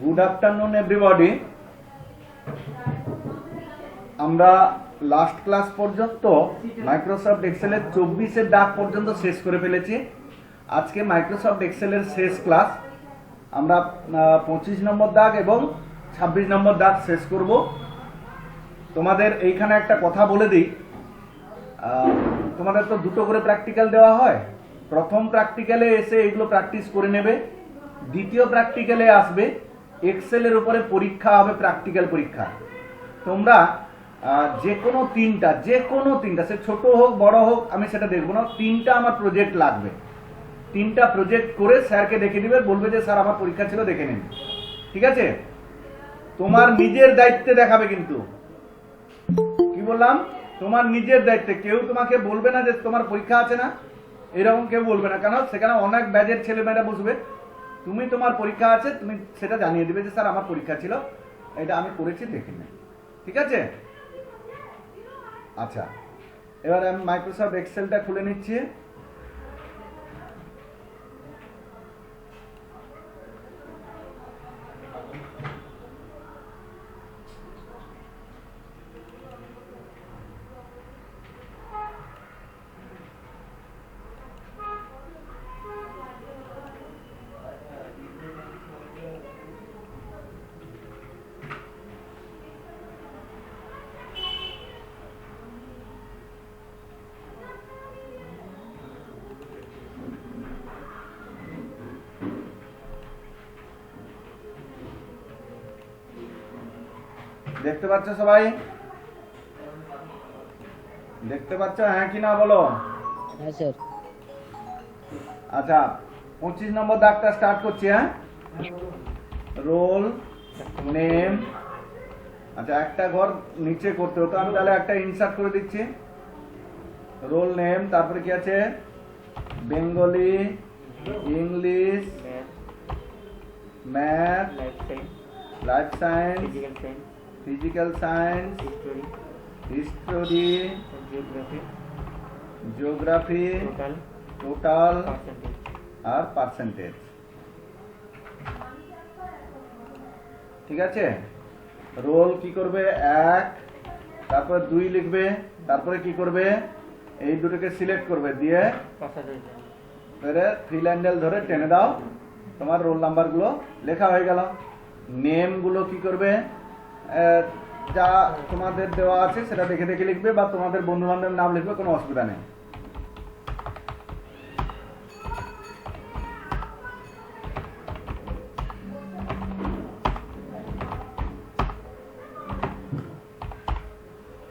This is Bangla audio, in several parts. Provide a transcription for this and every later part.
Good afternoon everybody. আমরা লাস্ট ক্লাস পর্যন্ত মাইক্রোসফট এক্সেলের 24 দাগ পর্যন্ত শেষ করে ফেলেছি। আজকে মাইক্রোসফট এক্সেলের শেষ ক্লাস। আমরা 25 নম্বর দাগ এবং 26 নম্বর দাগ শেষ করব। তোমাদের এইখানে একটা কথা বলে দিই, তোমাদের তো দুটো করে প্র্যাকটিক্যাল দেওয়া হয়। প্রথম প্র্যাকটিক্যালে এসে এগুলো প্র্যাকটিস করে নেবে, দ্বিতীয় প্র্যাকটিক্যালে আসবে এক্সেলের উপরে পরীক্ষা হবে, প্র্যাকটিক্যাল পরীক্ষা। তোমরা যে কোনো তিনটা সে ছোট হোক বড় হোক আমি সেটা দেখবো না, তিনটা আমার প্রজেক্ট লাগবে। তিনটা প্রজেক্ট করে স্যারকে দেখে দিবে, বলবে যে স্যার আমার পরীক্ষা ছিল, দেখে নিন। ঠিক আছে? তোমার নিজের দায়িত্বে দেখাবে, কিন্তু কি বললাম, তোমার নিজের দায়িত্বে। কেউ তোমাকে বলবে না যে তোমার পরীক্ষা আছে না, এরকম কেউ বলবে না, কেন সেখানে অনেক ব্যাচের ছেলেমেয়েরা বসবে। তুমি তোমার পরীক্ষা আছে, তুমি সেটা জানিয়ে দিবে যে স্যার আমার পরীক্ষা ছিল, এটা আমি করেছি, দেখে নিন। ঠিক আছে? আচ্ছা, এবার আমি মাইক্রোসফট এক্সেলটা খুলে নিচ্ছি। দেখতে পাচ্ছ সবাই? দেখতে পাচ্ছ হ্যাঁ কি না বলো? হ্যাঁ স্যার। আচ্ছা, 25 নম্বর দাগটা স্টার্ট করছি। হ্যাঁ, রোল নেম। আচ্ছা, একটা ঘর নিচে করতে হতো, আমি তাহলে একটা ইনসার্ট করে দিচ্ছি। রোল নেম, তারপরে কি আছে, Bengali, English, math, life science, physical science, history, geography, total আর পার্সেন্টেজ। ঠিক আছে? রোল কি করবে, 1, তারপরে 2 লিখবে, তারপরে কি করবে, এই দুটোকে সিলেক্ট করবে, দিয়ে থ্রি হ্যান্ডেল ধরে টেনে দাও, তোমার রোল নাম্বার গুলো লেখা হয়ে গেল। নেম গুলো কি করবে, যা তোমাদের দেওয়া আছে সেটা দেখে দেখে লিখবে, বা তোমাদের বন্ধু বান্ধবের নাম লিখবে, কোনো অসুবিধা নেই।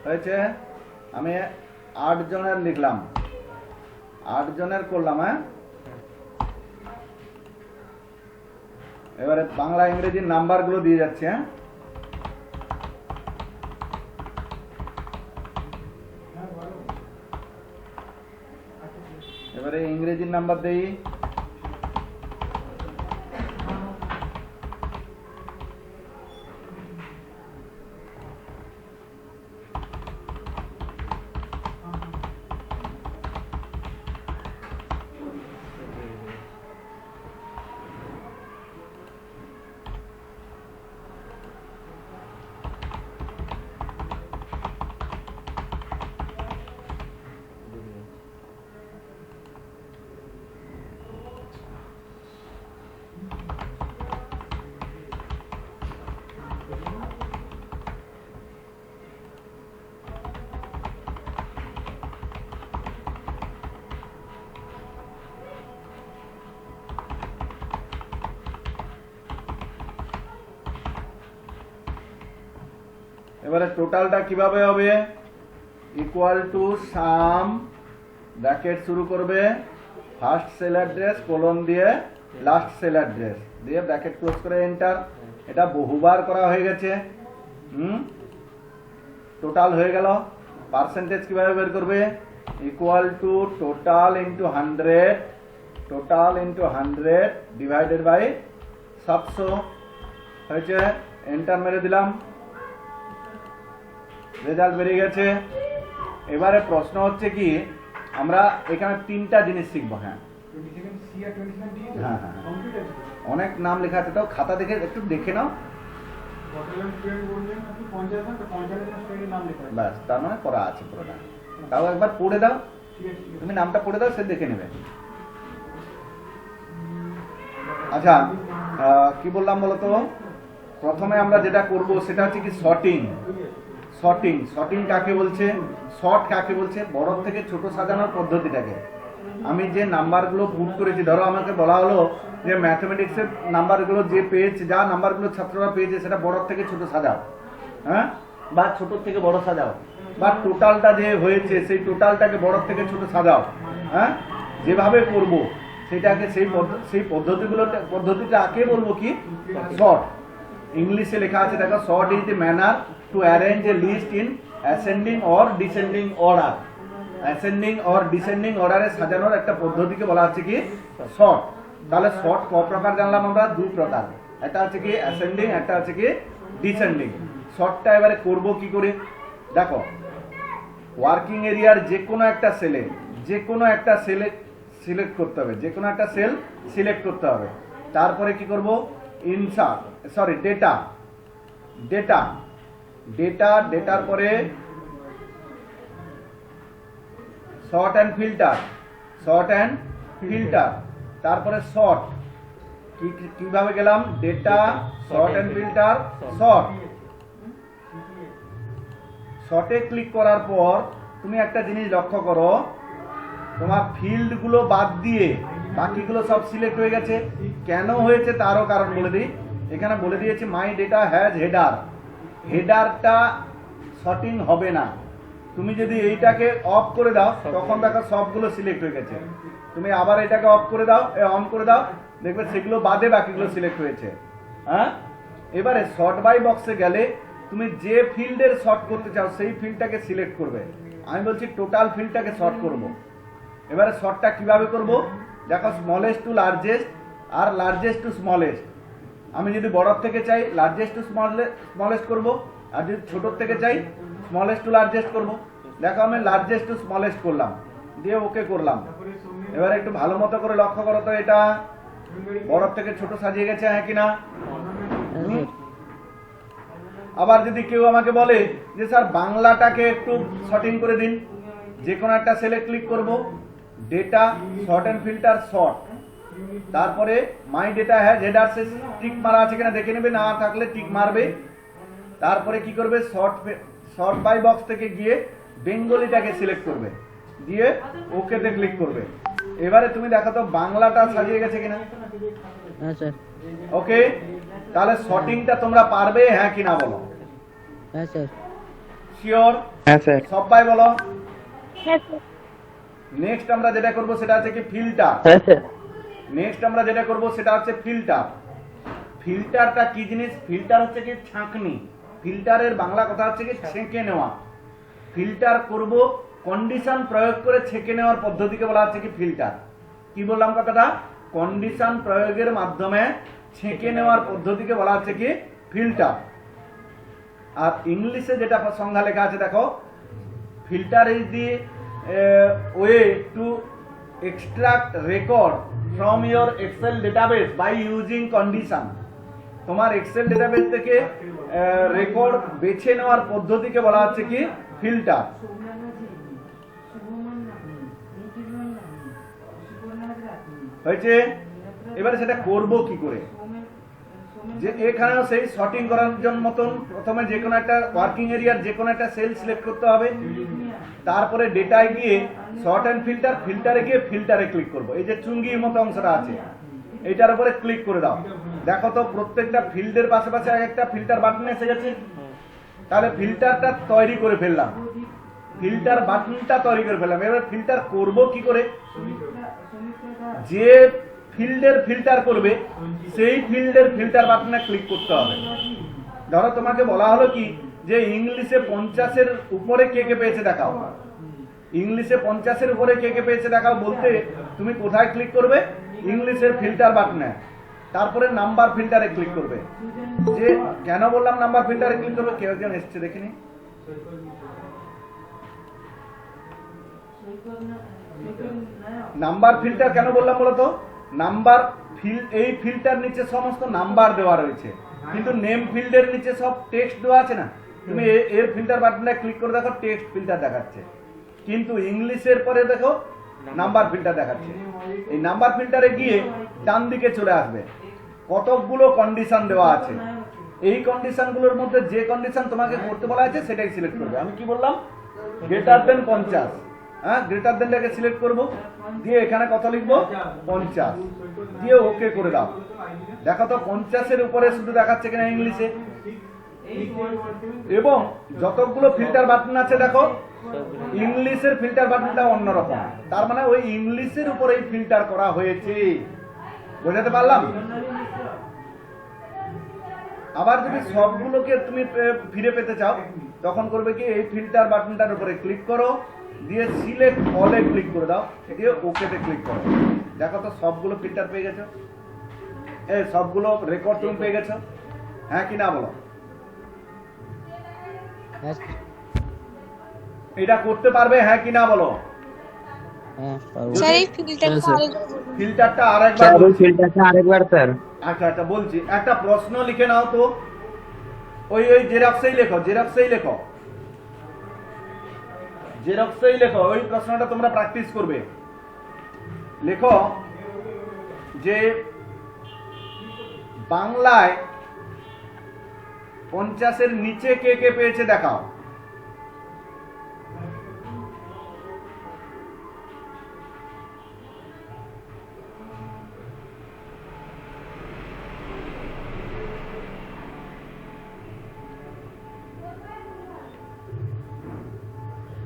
হয়েছে? আমি 8 জনের লিখলাম, 8 জনের করলাম। হ্যাঁ, এবারে বাংলা ইংরেজি নাম্বার গুলো দিয়ে যাচ্ছে। হ্যাঁ, এবারে ইংরেজির নাম্বার দেই। এবারে টোটালটা কিভাবে হবে, ইকুয়াল টু সাম, ব্র্যাকেট শুরু করবে, ফার্স্ট সেল অ্যাড্রেস কোলন দিয়ে লাস্ট সেল অ্যাড্রেস দিয়ে ব্র্যাকেট ক্লোজ করে এন্টার। এটা বহুবার করা হয়ে গেছে। টোটাল হয়ে গেল। পার্সেন্টেজ কিভাবে বের করবে, equal to total into 100, total into 100 divided by 700। হয়েছে, এন্টার মেরে দিলাম, রেজাল্ট বেরিয়ে গেছে। এবারে প্রশ্ন হচ্ছে কি, আমরা এখানে 3টা জিনিস শিখবো। হ্যাঁ হ্যাঁ হ্যাঁ, অনেক নাম লেখা আছে, তাও খাতা দেখে একটু দেখে নাও। ব্যাস, তার মানে করা আছে পুরোটা। তাও একবার পড়ে দাও, তুমি নামটা পড়ে দাও, সে দেখে নেবে। আচ্ছা, কি বললাম বলতো, প্রথমে আমরা যেটা করব সেটা হচ্ছে কি সর্টিং। সর্টিং সর্টিং কাকে বলছে, শর্ট কাকে বলছে, বড় থেকে ছোট সাজানোর পদ্ধতিটাকে। আমি যে নাম্বারগুলো পুট করেছি, ধরো আমাকে বলা হলো যে ম্যাথমেটিক্সের নাম্বারগুলো যে পেয়েছে, যা নাম্বারগুলো ছাত্ররা পেয়েছে সেটা বড় থেকে ছোট সাজাও, হ্যাঁ, বা ছোট থেকে বড় সাজাও, বা টোটালটা যে হয়েছে সেই টোটালটাকে বড় থেকে ছোট সাজাও, হ্যাঁ, যেভাবে করব সেটাকে সেই পদ্ধতিটাকে বলবো কি শর্ট। ইংলিশে লেখা আছে দেখো, sort is the manner to arrange a list in ascending or descending order. Ascending or descending অর্ডারে সাজানোর একটা পদ্ধতিকে বলা হচ্ছে কি শর্ট। তাহলে শর্ট ক প্রকার জানলাম আমরা, দুই প্রকার, একটা হচ্ছে কি অ্যাসেন্ডিং, একটা হচ্ছে কি ডিসেন্ডিং। শর্টটা এবারে করব কি করে, দেখো, ওয়ার্কিং এরিয়ার যে কোনো একটা সেলে সিলেক্ট করতে হবে, যে কোনো একটা সেল সিলেক্ট করতে হবে। তারপরে কি করব, ডেটার পরে সর্ট অ্যান্ড ফিল্টার, তারপরে সর্ট। কিভাবে গেলাম, ডেটা, সর্ট অ্যান্ড ফিল্টার, শর্টে ক্লিক করার পর তুমি একটা জিনিস লক্ষ্য করো, তোমার ফিল্ডগুলো বাদ দিয়ে বাকিগুলো সব সিলেক্ট হয়ে গেছে। কেন হয়েছে তারও কারণ বলে দিই, এখানে বলে দিয়েছি মাই ডেটা হ্যাজ হেডার। হেডারটা শর্টিং হবে না, তুমি যদি এইটাকে অফ করে দাও তখন দেখো সবগুলো সিলেক্ট হয়ে গেছে। তুমি আবার এটাকে অফ করে দাও, অন করে দাও, দেখবে সেগুলো বাদে বাকিগুলো সিলেক্ট হয়েছে। হ্যাঁ, এবারে সর্ট বাই বক্সে গেলে তুমি যে ফিল্ডের শর্ট করতে চাও সেই ফিল্ডটাকে সিলেক্ট করবে। আমি বলছি টোটাল ফিল্ডটাকে শর্ট করব। এবারে শর্টটা কিভাবে করব, দেখো, স্মলেস্ট টু লার্জেস্ট আর লার্জেস্ট টু স্মলেস্ট। আমি যদি বড় থেকে চাই লার্জেস্ট টু স্মলেস্ট করব, আর যদি ছোট থেকে চাই স্মলেস্ট টু লার্জেস্ট করব। দেখো, আমি লার্জেস্ট টু স্মলেস্ট করলাম, দিয়ে ওকে করলাম। এবারে একটু ভালো মতো করে লক্ষ্য করো তো, এটা বড় থেকে ছোট সাজিয়ে গেছে, হ্যাঁ কিনা? আবার যদি কেউ আমাকে বলে যে স্যার বাংলাটাকে একটু শর্টিং করে দিন, যে কোনো একটা সেলে ক্লিক করব, data, sort and filter, sort, তারপরে my data has header, tick মারা আছে কিনা দেখে নেবে, না থাকলে টিক মারবে। তারপরে কি করবে, শর্ট বাই বক্স থেকে গিয়ে বেঙ্গলিটাকে সিলেক্ট করবে, দিয়ে ওকেতে ক্লিক করবে। এবারে তুমি দেখো তো বাংলাটা সাজিয়ে গেছে কিনা। হ্যাঁ স্যার। ওকে, তাহলে শর্টিংটা তোমরা পারবে, হ্যাঁ কিনা বলো? হ্যাঁ স্যার। শিওর? হ্যাঁ স্যার। সবাই বলো। হ্যাঁ স্যার। নেক্সট আমরা যেটা করব সেটা হচ্ছে কি ফিল্টার। হ্যাঁ স্যার। নেক্সট আমরা যেটা করব সেটা হচ্ছে ফিল্টার। ফিল্টারটা কি জিনিস? ফিল্টার হচ্ছে কি ছাঁকনি। ফিল্টারের বাংলা কথা হচ্ছে কি ছেঁকে নেওয়া। ফিল্টার করব কন্ডিশন প্রয়োগ করে ছেঁকে নেওয়ার পদ্ধতিকে বলা হচ্ছে কি ফিল্টার। কি বললাম কথাটা? কন্ডিশন প্রয়োগের মাধ্যমে ছেঁকে নেওয়ার পদ্ধতিকে বলা হচ্ছে কি ফিল্টার। আর ইংলিশে যেটা সংজ্ঞা লেখা আছে দেখো, filter is the way to extract record from your Excel database by using condition. তোমার এক্সেল ডেটাবেস থেকে রেকর্ড বেছে নেওয়ার পদ্ধতিকে বলা হচ্ছে কি ফিল্টার। হয়েছে? এবারে সেটা করব কি করে, যে এখানেও সেই শর্টিং করার জন্য মতন প্রথমে যে কোনো একটা ওয়ার্কিং এরিয়ার যে কোনো একটা সেল সিলেক্ট করতে হবে, তারপরে ডেটায় গিয়ে শর্ট অ্যান্ড ফিল্টার, ফিল্টারে গিয়ে ফিল্টারে ক্লিক করব। এই যে চুঙ্গির মতো অংশটা আছে এইটার উপরে ক্লিক করে দাও। দেখো তো প্রত্যেকটা ফিল্ডের পাশাপাশি একটা ফিল্টার বাটন এসে গেছে। তাহলে ফিল্টারটা তৈরি করে ফেললাম, ফিল্টার বাটনটা তৈরি করে ফেললাম। এবার ফিল্টার করব কি করে? যে ফিল্ডের ফিল্টার করবে সেই ফিল্ডের ফিল্টার বাটনে ক্লিক করতে হবে। ধরো তোমাকে বলা হলো কি যে ইংলিশে 50-এর উপরে কে কে পেয়েছে দেখাও, ইংলিশে 50-এর উপরে কে কে পেয়েছে দেখাও বলতে তুমি কোথায় ক্লিক করবে? ইংলিশের ফিল্টার বাটনে, তারপরে নাম্বার ফিল্টারে ক্লিক করবে। যে কেন বললাম নাম্বার ফিল্টারে ক্লিক করবে? কেউ একজন এসছে দেখিনি। নাম্বার ফিল্টার কেন বললাম বলতো? নাম্বার ফিল্ড, এই ফিল্ডটার নিচে সমস্ত নাম্বার দেওয়া রয়েছে, কিন্তু নেম ফিল্ডের নিচে সব টেক্সট দেওয়া আছে না। তুমি এর ফিল্টার বাটনটা ক্লিক করে দেখো, টেক্সট ফিল্টার দেখাচ্ছে, কিন্তু ইংলিশের পরে দেখো নাম্বার ফিল্টার দেখাচ্ছে। এই নাম্বার ফিল্টারে গিয়ে ডান দিকে চলে আসবে, কতকগুলো কন্ডিশন দেওয়া আছে। এই কন্ডিশনগুলোর মধ্যে যে কন্ডিশন তোমাকে করতে বলা আছে সেটাই সিলেক্ট করবে। আমি কি বললাম, গ্রেটার দেন 50, হ্যাঁ গ্রেটার দেনটাকে সিলেক্ট করব, দিয়ে এখানে কত লিখবো 50, দিয়ে ওকে করে দাও। দেখো তো 50-এর উপরে শুধু দেখাচ্ছে কিনা ইংলিশে। এবং যতগুলো ফিল্টার বাটন আছে দেখো, ইংলিশের ফিল্টার বাটনটা অন্যরকম, তার মানে ওই ইংলিশের উপরেই ফিল্টার করা হয়েছে। বোঝাতে পারলাম? আবার যদি সবগুলোকে তুমি ফিরে পেতে চাও, তখন করবে কি, এই ফিল্টার বাটনটার উপরে ক্লিক করো, দিয়ে সিলেক্ট অলে ক্লিক করে দাও, দিয়ে ওকেতে ক্লিক করো। দেখো তো সবগুলো ফিল্টার পেয়ে গেছো, এই সবগুলো রেকর্ড তুমি পেয়ে গেছো, হ্যাঁ কি না বলো? হ্যাঁ স্যার। এটা করতে পারবে, হ্যাঁ কি না বলো? হ্যাঁ পারবো। স্যার এই ফিল্টারটা ফিল্টারটা আরেকবার বলছি। ফিল্টারটা আরেকবার স্যার। আচ্ছা আচ্ছা বলছি, একটা প্রশ্ন লিখে নাও তো, ওই ওই জেরক্সেই লেখো, জেরক্সেই লেখো, জেরক্সেই লেখো, ওই প্রশ্নটা তোমরা প্র্যাকটিস করবে। লেখো যে বাংলায় 50-এর নিচে কে কে পেয়েছে দেখাও।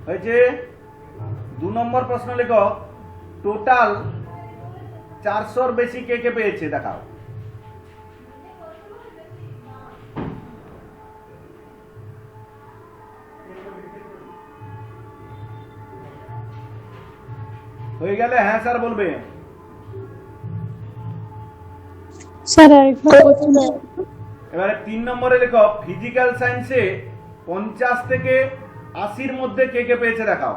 হয়েছে। 2 নম্বর প্রশ্ন লেখো, টোটাল 400-র বেশি কে কে পেয়েছে দেখাও। হয়ে গেলে হ্যাঁ স্যার বলবে। স্যার আরেকবার বলুন। এবারে 3 নম্বরে লেখো, ফিজিক্যাল সায়েন্সে 50 থেকে 80-র মধ্যে কে কে পেয়েছে দেখাও।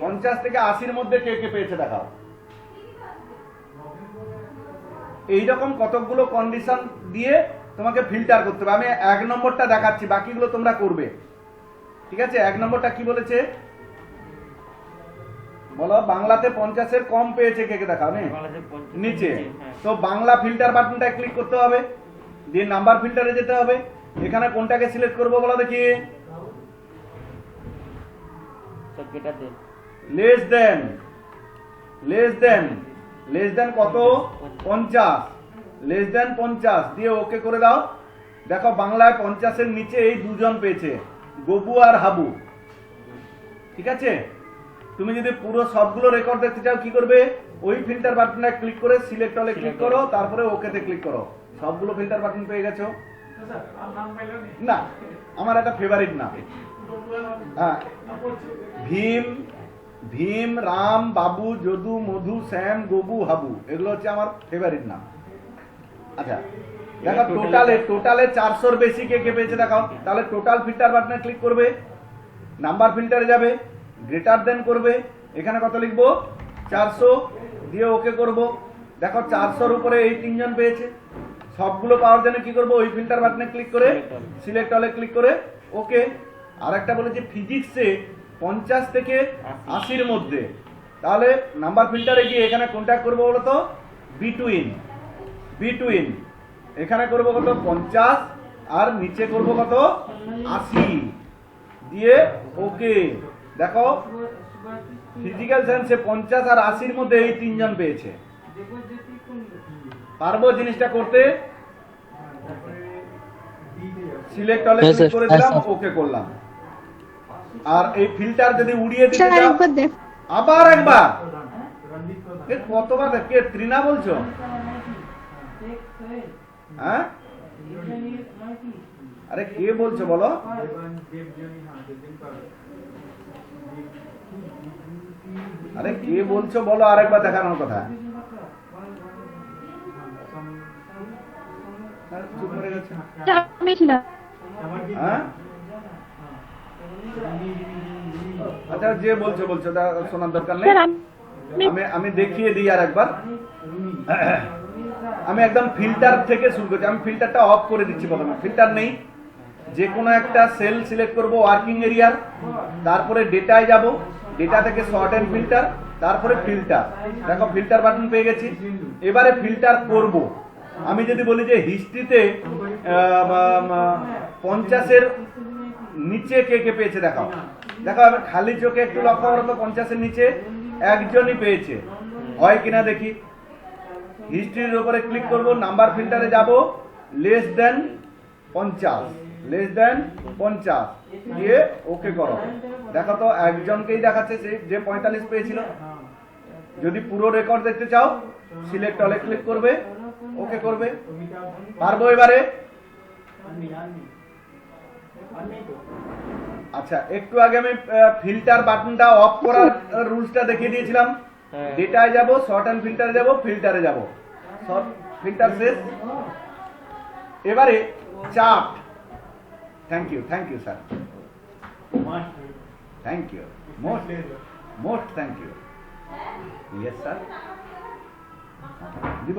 50 থেকে 80-র মধ্যে কে কে পেয়েছে দেখাও। এইরকম কতকগুলো কন্ডিশন দিয়ে তোমাকে ফিল্টার করতে হবে। আমি 1 নম্বরটা দেখাচ্ছি, বাকিগুলো তোমরা করবে, ঠিক আছে? 1 নম্বরটা কি বলেছে বলো, বাংলাতে 50-এর কম পেয়েছে কে কে দেখাও নিচে। তো বাংলা ফিল্টার বাটনটা ক্লিক করতে হবে, দিয়ে নাম্বার ফিল্টারে যেতে হবে। এখানে কোনটাকে সিলেক্ট করবো বলো দেখি? Less than, less than, less than কত? 50, লেস দেন 50, দিয়ে ওকে করে দাও। দেখো বাংলায় 50-এর নিচে এই দুজন পেয়েছে, গবু আর হাবু, ঠিক আছে? তুমি যদি পুরো সবগুলো রেকর্ড দেখতে চাও কি করবে, ওই ফিল্টার বাটনটা ক্লিক করে সিলেক্ট অলে ক্লিক করো, তারপরে ওকেতে ক্লিক করো। সবগুলো ফিল্টার বাটন পেয়ে গেছো না? আমার একটা ফেভারিট নাম, হ্যাঁ, ভীম, ভীম, রাম, বাবু, যদু, মধু, শ্যাম, গবু, হাবু, এগুলো হচ্ছে আমার ফেভারিট নাম। আচ্ছা দেখো টোটালে 400-র বেশি কে কে পেয়েছে দেখাও। তাহলে টোটাল ফিল্টার বাটনে ক্লিক করবে, নাম্বার ফিল্টারে যাবে, গ্রেটার দেন করবে, এখানে কত লিখবো 400, দিয়ে ওকে করব। দেখো 400-র উপরে এই 3 জন পেয়েছে। সবগুলো পাওয়ার জন্য কি করব, ওই ফিল্টার বাটনে ক্লিক করে সিলেক্ট অলে ক্লিক করে ওকে। আর একটা বলেছে ফিজিক্সে 50 থেকে 80-র মধ্যে, তাহলে নাম্বার ফিল্টারে গিয়ে এখানে কন্ট্যাক্ট করবো বলো তো, বিটুইন, বিটুইন, এখানে করব কত 50, আর নিচে করব কত 80, দিয়ে ওকে। দেখো ফিজিক্যাল সায়েন্সে 50 আর 80-র মধ্যে এই 3 জন পেয়েছে। পারবো জিনিসটা করতে? সিলেক্ট অলে ক্লিক করে দিলাম, ওকে করলাম। আর এই ফিল্টার যদি উড়িয়ে দিতে চাও, আবার একবার, কতবার কে ত্রিনা বলছো? হ্যাঁ, আরে কে বলছো বলো? আরে কে বলছো বলো, আরেকবার দেখানোর কথা। চুপ করে গেছে। হ্যাঁ আচ্ছা যে বলছো বলছো ওটা শোনার দরকার নেই। স্যার আমি আমি আমি দেখিয়ে দিই আর একবার। আমি একদম ফিল্টার থেকে শুরু করছি। আমি ফিল্টারটা অফ করে দিচ্ছি প্রথমে। ফিল্টার নেই, যে কোনো একটা সেল সিলেক্ট করব ওয়ার্কিং এরিয়ার, তারপরে ডেটায় যাব, ডেটা থেকে শর্ট এন্ড ফিল্টার, তারপরে ফিল্টার। দেখো ফিল্টার বাটন পেয়ে গেছি। এবারে ফিল্টার করব। আমি যদি বলি যে হিস্ট্রিতে 50-এর নিচে কে কে পেয়েছে দেখাও, দেখো আমি খালি চোখে একটু লক্ষ্য করো তো 50-এর নিচে একজনই পেয়েছে, হয় কিনা দেখি। হিস্ট্রির উপরে ক্লিক করব, নাম্বার ফিল্টারে যাব, লেস দেন 50, লেস দেন 50 দিয়ে ওকে করো। দেখো তো একজনকেই দেখাচ্ছে, যে 45 পেয়েছিল। যদি পুরো রেকর্ড দেখতে চাও সিলেক্ট অলে ক্লিক করবে, ওকে করবে। পারবো এবারে? আচ্ছা একটু আগে আমি ফিল্টার বাটনটা অফ করার রুলসটা দেখিয়ে দিয়েছিলাম। ডেটায় যাব, শর্ট এন্ড ফিল্টারে যাব, ফিল্টারে যাব, শর্ট ফিল্টার শেষ। এবারে chart. Thank you sir, thank you, most thank you. Yes sir, দিব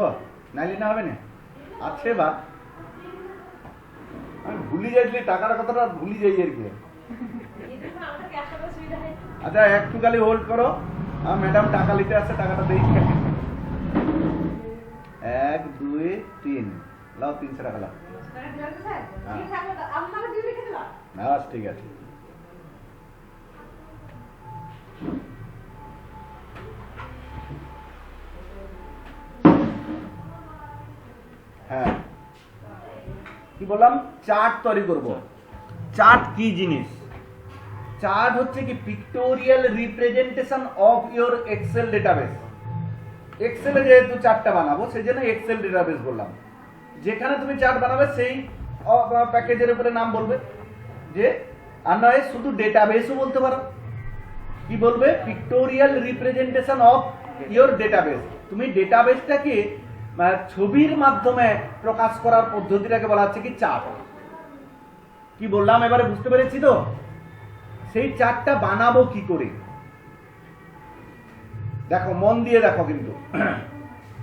নাইলে না হবে না। আছে বা আমি ভুলি যাইলি টাকার কথাটা ভুলি যাই আর কি। আচ্ছা একটু খালি হোল্ড করো, ম্যাডাম টাকা নিতে আসছে, টাকাটা দেই। 1 2 3 লাও, 300 টাকা লাও। হ্যাঁ ঠিক আছে। হ্যাঁ কি বললাম, চার্ট তৈরি করব। চার্ট কি জিনিস? চার্ট হচ্ছে কি pictorial representation of your Excel database. এক্সেলে যেহেতু চার্টটা বানাবো সেই জন্য এক্সেল ডেটাবেস বললাম। যেখানে তুমি চার্ট বানাবে সেই প্যাকেজের উপরে নাম বলবে, যে আর নয় শুধু ডেটাবেসও বলতে পারো। কি বলবে? Pictorial representation of your database. তুমি ডেটাবেসটাকে ছবির মাধ্যমে প্রকাশ করার পদ্ধতিটাকে বলা হচ্ছে কি চার্ট। কি বললাম এবারে বুঝতে পেরেছি তো? সেই চার্টটা বানাবো কি করে দেখো, মন দিয়ে দেখো। কিন্তু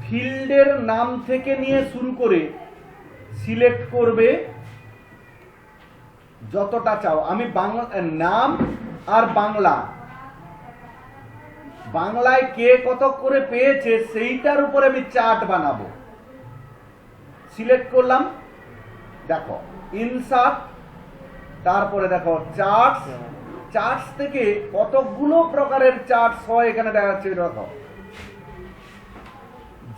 ফিল্ডের নাম থেকে নিয়ে শুরু করে সিলেক্ট করবে যতটা চাও। আমি বাংলা নাম আর বাংলায় কে কত করে পেয়েছে সেইটার উপরে আমি চার্ট বানাবো। সিলেক্ট করলাম, দেখো ইনসার্ট, তারপরে দেখো চার্টস। চার্টস থেকে কতগুলো প্রকারের চার্টস হয় এখানে দেখা যাচ্ছে। দেখো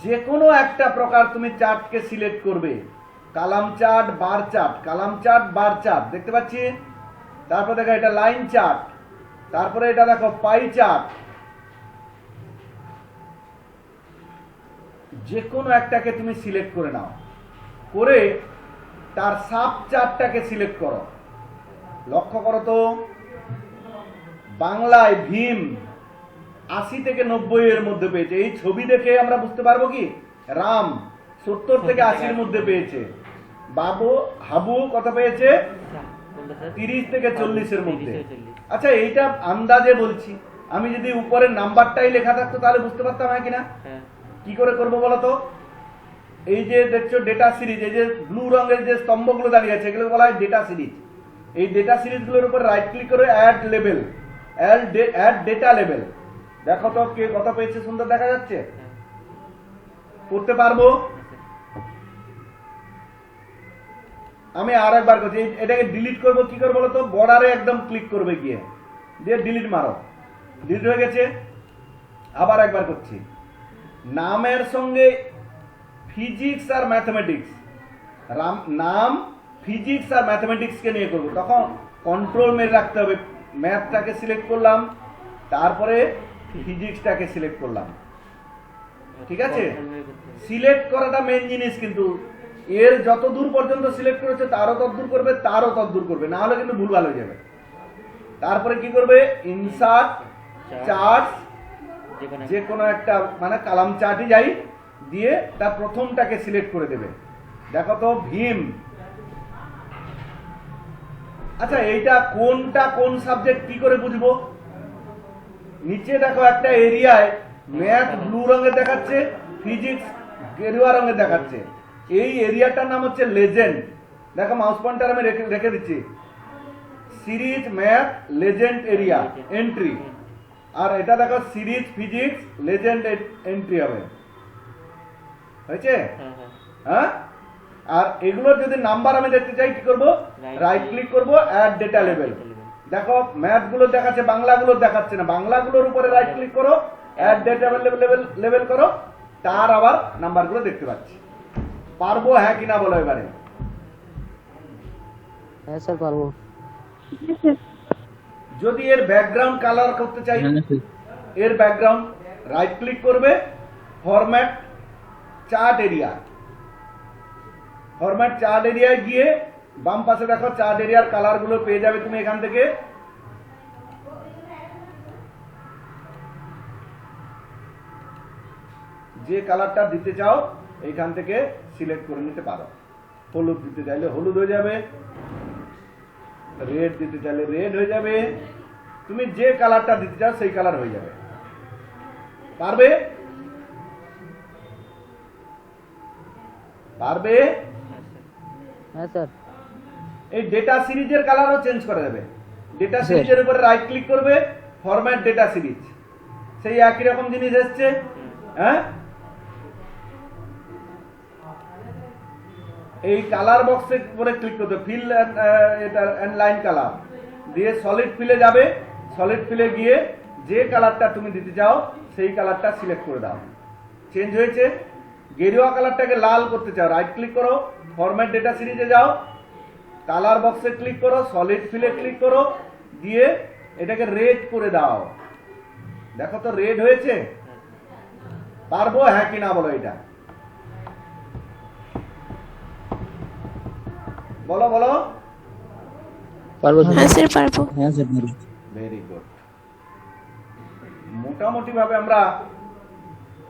যে কোনো একটা প্রকার তুমি চার্টকে সিলেক্ট করবে। কালাম চার্ট, বার চার্ট, কালাম চার্ট, বার চার্ট দেখতে পাচ্ছি। তারপর দেখো এটা লাইন চার্ট, তারপরে এটা দেখো পাই চার্ট। যে কোনো একটাকে তুমি সিলেক্ট করে নাও, করে তার সাব চার্টটাকে সিলেক্ট করো। লক্ষ্য করো তো, বাংলায় ভীম 80 থেকে 90 এর মধ্যে পেয়েছে। এই ছবি দেখে আমরা বুঝতে পারবো কি রাম 70 থেকে 80-এর মধ্যে পেয়েছে। হাবু কত পেয়েছে? 30 থেকে 40-এর মধ্যে। আচ্ছা এইটা আন্দাজে বলছি, আমি যদি উপরের নাম্বারটাই লেখা থাকতো তাহলে বুঝতে পারতাম হয় কিনা। কি করে করবো বলতো? এই যে দেখছো ডেটা সিরিজ, এই যে ব্লু রঙের যে স্তম্ভগুলো দাঁড়িয়ে আছে এগুলো বলা হয় ডেটা সিরিজ। এই ডেটা সিরিজগুলোর উপর রাইট ক্লিক করে add level, add data level. দেখো তো কে কত পেয়েছে, সুন্দর দেখা যাচ্ছে। করতে পারবো। আমি আর একবার করছি, এটাকে ডিলিট করবো। কি করবো বলতো? বর্ডারে একদম ক্লিক করবে, গিয়ে দিয়ে ডিলিট মারো। ডিলিট হয়ে গেছে। আবার একবার করছি। নামের সঙ্গে ফিজিক্স আর ম্যাথমেটিক্স, নাম ফিজিক্স আর ম্যাথমেটিক্সকে নিয়ে করবো, তখন কন্ট্রোল মেরে রাখতে হবে। ম্যাথটাকে সিলেক্ট করলাম, তারপরে ফিজিক্সটাকে সিলেক্ট করলাম। ঠিক আছে? সিলেক্ট করাটা মেন জিনিস, কিন্তু এর যত দূর পর্যন্ত সিলেক্ট করেছে তারও ততদূর করবে, তারও ততদূর করবে, না হলে কিন্তু ভুলভাল হয়ে যাবে। তারপরে কি করবে? ইনসার্ট চার্ট, যে কোনো একটা মানে কালাম চার্টই যাই, দিয়ে তার প্রথমটাকে সিলেক্ট করে দেবে। দেখো তো ভীম। আচ্ছা এইটা কোনটা কোন সাবজেক্ট কি করে বুঝবো? নিচে দেখো একটা এরিয়ায় ম্যাথ ব্লু রঙে দেখাচ্ছে, ফিজিক্স গেরুয়া রঙে দেখাচ্ছে। এই এরিয়াটার নাম হচ্ছে লেজেন্ড। দেখো মাউস পয়েন্টার আমি রেখে দিচ্ছি, series math legend area entry. আর এটা দেখো সিরিজ ফিজিক্স লেজেন্ড এন্ট্রি হবে, হয়েছে? হ্যাঁ। আর এগুলোর যদি নাম্বার আমি দেখতে চাই কি করব, রাইট ক্লিক করব, অ্যাড ডেটা লেভেল। দেখো ম্যাথ গুলো দেখাচ্ছে, বাংলাগুলো দেখাচ্ছে না। বাংলাগুলোর উপরে রাইট ক্লিক করো, অ্যাড ডেটা লেভেল করো, তার আবার নাম্বারগুলো দেখতে পাচ্ছি। পারবো হ্যাঁ কিনা বলো এবারে। হ্যাঁ স্যার পারবো। যদি এর ব্যাকগ্রাউন্ড কালার করতে চাই, এর ব্যাকগ্রাউন্ড রাইট ক্লিক করবে, format chart area, format chart এরিয়ায় গিয়ে বাম পাশে দেখো চার্ট এরিয়ার কালার গুলো পেয়ে যাবে তুমি এখান থেকে। যে কালারটা দিতে চাও এইখান থেকে সিলেক্ট করে নিতে পারো। হলুদ দিতে চাইলে হলুদ হয়ে যাবে, রেড দিতে চাইলে রেড হয়ে যাবে, তুমি যে কালারটা দিতে চাও সেই কালার হয়ে যাবে। পারবে? পারবে? হ্যাঁ স্যার। এই ডেটা সিরিজের কালারও চেঞ্জ করা যাবে। ডেটা সিরিজের উপরে রাইট ক্লিক করবে, ফরম্যাট ডেটা সিরিজ, সেই একই রকম জিনিস এসছে। হ্যাঁ, এই কালার বক্সে উপরে ক্লিক করতে, ফিল এন্ড লাইন কালার দিয়ে সলিড ফিলে যাবে। সলিড ফিলে গিয়ে যে কালারটা তুমি দিতে চাও সেই কালারটা সিলেক্ট করে দাও। চেঞ্জ হয়েছে। গেরুয়া কালারটাকে লাল করতে চাও, রাইট ক্লিক করো, ফরম্যাট ডেটা সিরিজে যাও, কালার বক্সে ক্লিক করো, সলিড ফিলে ক্লিক করো, দিয়ে এটাকে রেড করে দাও। দেখো তো রেড হয়েছে। পারবো হ্যাঁ কি না বলো এটা। বলো বলো। পারবো হ্যাঁ স্যার পারবো। হ্যাঁ স্যার পারবো। Very good. মোটামুটি ভাবে আমরা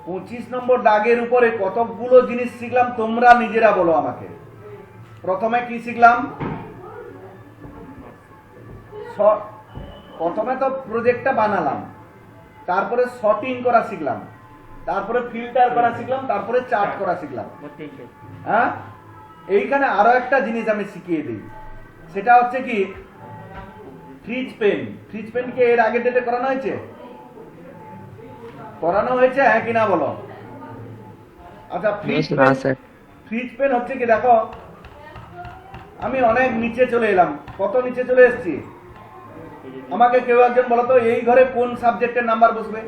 25 নম্বর দাগের উপরে কতগুলো জিনিস শিখলাম তোমরা নিজেরা বলো আমাকে। প্রথমে কি শিখলাম? প্রথমে তো প্রজেক্টটা বানালাম, তারপরে শর্টিং করা শিখলাম, তারপরে ফিল্টার করা শিখলাম, তারপরে চার্ট করা শিখলাম। হ্যাঁ, এইখানে আরো একটা জিনিস আমি শিখিয়ে দিই, সেটা হচ্ছে কি ফ্রিজ পেন। ফ্রিজ পেন কে এর আগের ডেটে করানো হয়েছে? করানো হয়েছে হ্যাঁ কিনা বলো। আচ্ছা, ফ্রিজ পেন হচ্ছে কি, দেখো আমি অনেক নিচে চলে এলাম। কত নিচে চলে এসেছি? আমাকে কেউ একজন বলো তো, এই ঘরে কোন সাবজেক্টের নাম্বার বসবে?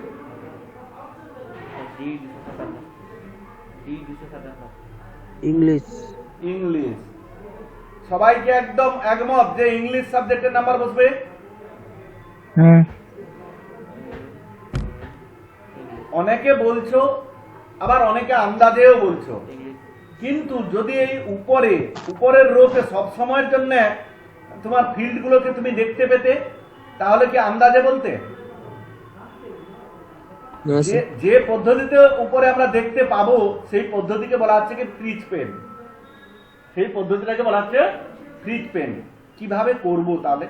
ইংলিশ। ইংলিশ। সবাইকে একদম একমত যে ইংলিশ সাবজেক্টের নাম্বার বসবে? অনেকে বলছো, আবার অনেকে আন্দাজেও বলছো, কিন্তু যদি এই উপরের রোতে সব সময়ের জন্য তোমার ফিল্ড গুলোকে তুমি দেখতে পেতে, তাহলে কি আন্দাজে বলতে? যে পদ্ধতিতে উপরে আমরা দেখতে পাবো সেই পদ্ধতিকে বলা হচ্ছে কি ফ্রিজ পেন। সেই পদ্ধতিটাকে বলা হচ্ছে ফ্রিজ পেন। কিভাবে করব তাহলে?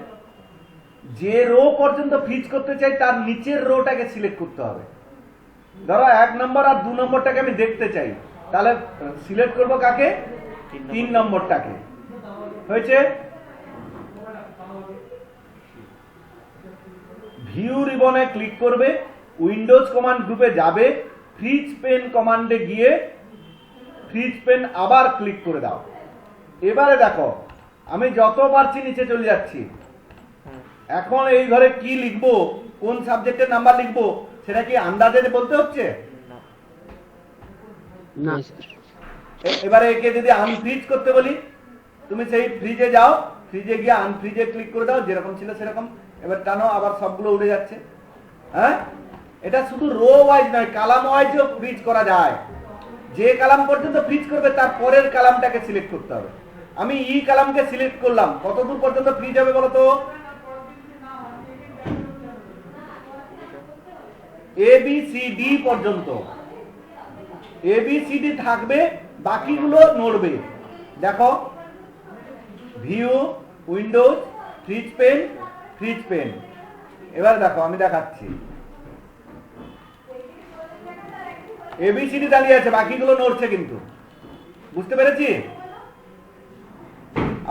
যে রো পর্যন্ত ফ্রিজ করতে চাই তার নিচের রোটাকে সিলেক্ট করতে হবে। ধরো 1 নম্বর আর 2 নম্বরটাকে আমি দেখতে চাই, তাহলে সিলেক্ট করব কাকে? 3 নম্বরটাকে। হয়েছে? ভিউ রিবনে ক্লিক করবে, উইন্ডোজ কমান্ড গ্রুপে যাবে, ফ্রিজ পেন কমান্ডে গিয়ে ফ্রিজ পেন আবার ক্লিক করে দাও। এবারে দেখো আমি যত পারছি নিচে চলে যাচ্ছি। এখন এই ঘরে কি লিখবো, কোন সাবজেক্টের নাম্বার লিখবো, সেটা কি আন্দাজে বলতে হচ্ছে না? এবারে একে যদি আনফ্রিজ করতে বলি, তুমি সেই ফ্রিজে যাও, ফ্রিজে গিয়ে আনফ্রিজে ক্লিক করে দাও, যেরকম ছিল সেরকম। এবার টানো, আবার সবগুলো উড়ে যাচ্ছে। হ্যাঁ, এটা শুধু রো ওয়াইজ নয়, কালাম ওয়াইজও ফ্রিজ করা যায়। যে কালাম পর্যন্ত ফ্রিজ করবে তার পরের কালামটাকে সিলেক্ট করতে হবে। আমি ই কালামকে সিলেক্ট করলাম, কতদূর পর্যন্ত ফ্রিজ হবে বলো তো? ABCD পর্যন্ত। ABCD থাকবে, বাকিগুলো নড়বে। দেখো, view, windows, freeze pane, freeze pane. এবার দেখো আমি দেখাচ্ছি। এবিসিডি দাঁড়িয়ে আছে, বাকিগুলো নড়ছে কিন্তু। বুঝতে পেরেছি?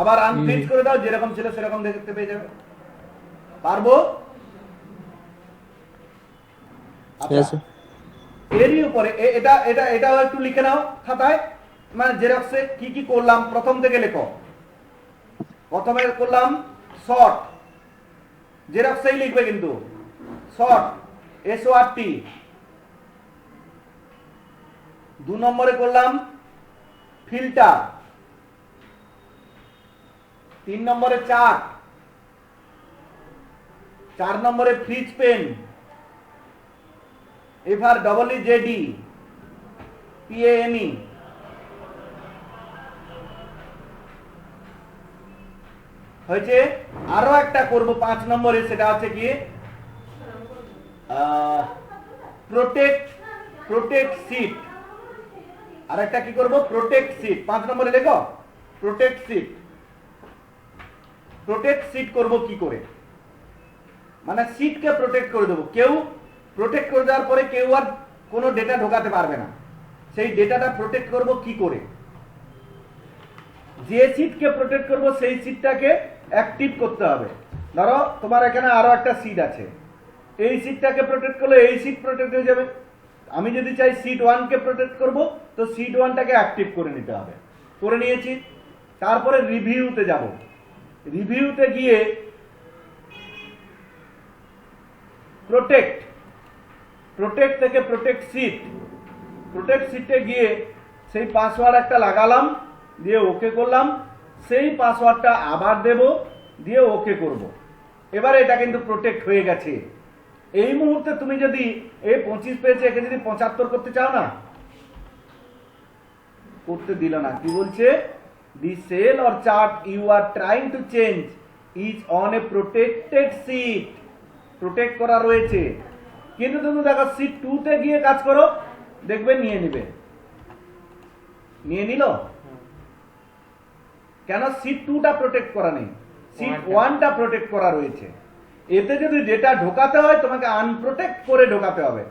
আবার আনফ্রিজ করে দাও, যেরকম ছিল সেরকম দেখতে পেয়ে যাবে। পারবো? আচ্ছা, Yes, sir. এরই উপরে এটা এটা এটাও একটু লিখে নাও খাতায়, মানে জেরক্সে কি কি করলাম প্রথম থেকে লেখো। প্রথমে করলাম শর্ট, জেরক্সেই লিখবে কিন্তু, শর্ট SORT। 2 নম্বরে করলাম ফিল্টার, 3 নম্বরে চার্ট, 4 নম্বরে ফ্রিজ পেন, FREEZPANE। হয়েছে। আরো একটা করব 5 নম্বরে, সেটা হচ্ছে কি প্রোটেক্ট সিট। আর একটা কি করব, প্রোটেক্ট সিট। 5 নম্বরে লেখো প্রোটেক্ট সিট। প্রোটেক্ট সিট করব কি করে, মানে সিটকে প্রোটেক্ট করে দেবো। কেউ প্রোটেক্ট করে দেওয়ার পরে কেউ আর কোনো ডেটা ঢোকাতে পারবে না। সেই ডেটাটা প্রোটেক্ট করব কি করে? যে সিটকে প্রোটেক্ট করব সেই সিটটাকে অ্যাক্টিভ করতে হবে। ধরো তোমার এখানে আরো একটা সিট আছে, এই সিটটাকে প্রোটেক্ট করলে এই সিট প্রোটেক্ট হয়ে যাবে। আমি যদি চাই সিট 1 কে প্রোটেক্ট করব, তো সিট 1টাকে অ্যাক্টিভ করে নিতে হবে। করে নিয়েছি। তারপরে রিভিউতে যাব। রিভিউতে গিয়ে প্রোটেক্ট থেকে প্রোটেক্ট সিটে গিয়ে সেই পাসওয়ার্ড একটা লাগালাম, দিয়ে ওকে করলাম। সেই পাসওয়ার্ডটা আবার দেব, দিয়ে ওকে করব। এবারে এটা কিন্তু প্রোটেক্ট হয়ে গেছে। এই মুহূর্তে তুমি যদি এই 25 পেয়েছে, একে যদি 75 করতে চাও না, করতে দিল না। কি বলছে? The cell or chart you are trying to change is on a protected sheet. Protect করা রয়েছে, কিন্তু তুমি দেখো সিট 2 তে গিয়ে কাজ করো, দেখবে নিয়ে নিবে। নিয়ে নিল কেন? সিট 2টা প্রোটেক্ট করা নেই, সিট 1টা প্রোটেক্ট করা রয়েছে। এতে যদি ডেটা ঢোকাতে হয় তোমাকে আনপ্রোটেক্ট করে ঢোকাতে হবে।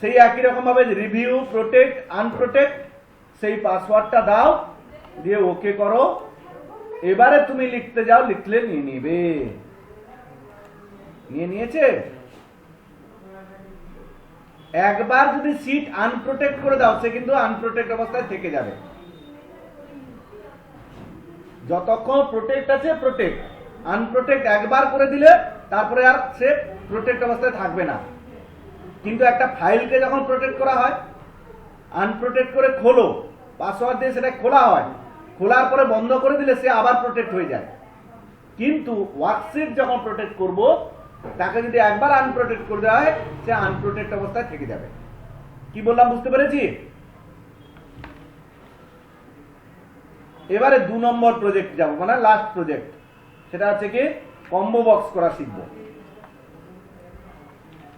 সেই একই রকম ভাবে রিভিউ, প্রোটেক্ট, আনপ্রোটেক্ট, সেই পাসওয়ার্ডটা দাও, দিয়ে ওকে করো। এবারে তুমি লিখতে যাও, লিখলে নিয়ে নিবে। নিয়ে নিয়েছে। একবার যদি সিট আনপ্রোটেক্ট করে দাও, সে কিন্তু আনপ্রোটেক্ট অবস্থায় থেকে যাবে। যতক্ষণ প্রোটেক্ট আছে প্রোটেক্ট, আনপ্রোটেক্ট একবার করে দিলে তারপরে আর সে প্রোটেক্ট অবস্থায় থাকবে না। কিন্তু একটা ফাইলকে যখন প্রোটেক্ট করা হয়, আনপ্রোটেক্ট করে খোলো, পাসওয়ার্ড দিয়ে সেটা খোলা হয়, খোলার পরে বন্ধ করে দিলে সে আবার প্রোটেক্ট হয়ে যায়। কিন্তু ওয়ার্কশিট যখন প্রোটেক্ট করব, তাকে যদি একবার আনপ্রোটেক্ট করে দেওয়া হয়, সে আনপ্রোটেক্ট অবস্থায় থেকে যাবে। কি বললাম বুঝতে পেরেছি? এবারে 2 নম্বর প্রজেক্ট যাব, মানে লাস্ট প্রজেক্ট। সেটা হচ্ছে কি কম্বো বক্স করা শিখব।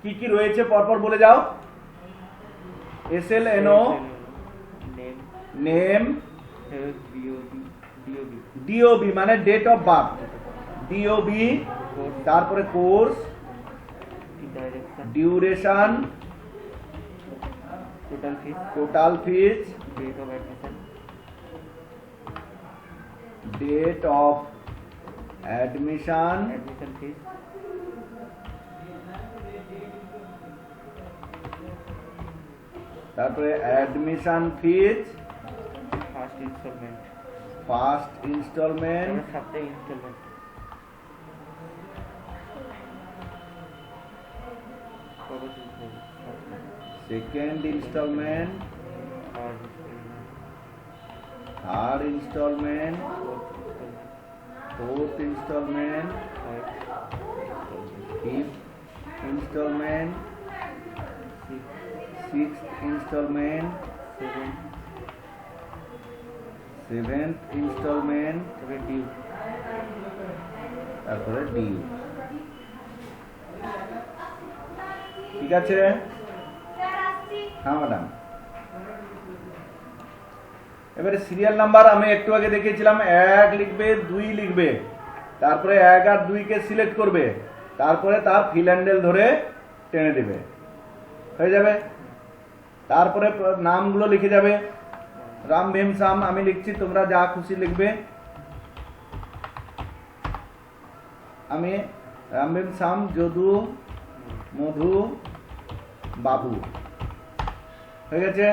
কি কি রয়েছে পরপর বলে যাও। SLNO, নেম, DOB মানে ডেট অফ বার্থ, DOB, তারপরে course, duration, total fees, date of admission, তারপরে admission fees, first installment, second installment, third installment, fourth installment, fifth installment, sixth installment, seventh installment, তারপরে ডিউ। ঠিক আছে? হ্যাঁ ম্যাডাম। এবারে সিরিয়াল নাম্বার আমি একটু আগে দেখিয়েছিলাম, 1 লিখবে, 2 লিখবে, তারপরে 1 আর 2 কে সিলেক্ট করবে, তারপরে তার ফিল হ্যান্ডেল ধরে টেনে দেবে, হয়ে যাবে। তারপরে নামগুলো লিখে যাবে। রাম ভীম সাম আমি লিখছি, তোমরা যা খুশি লিখবে। আমি রাম ভীম সাম যদু মধু বাবু হয়ে গেছে।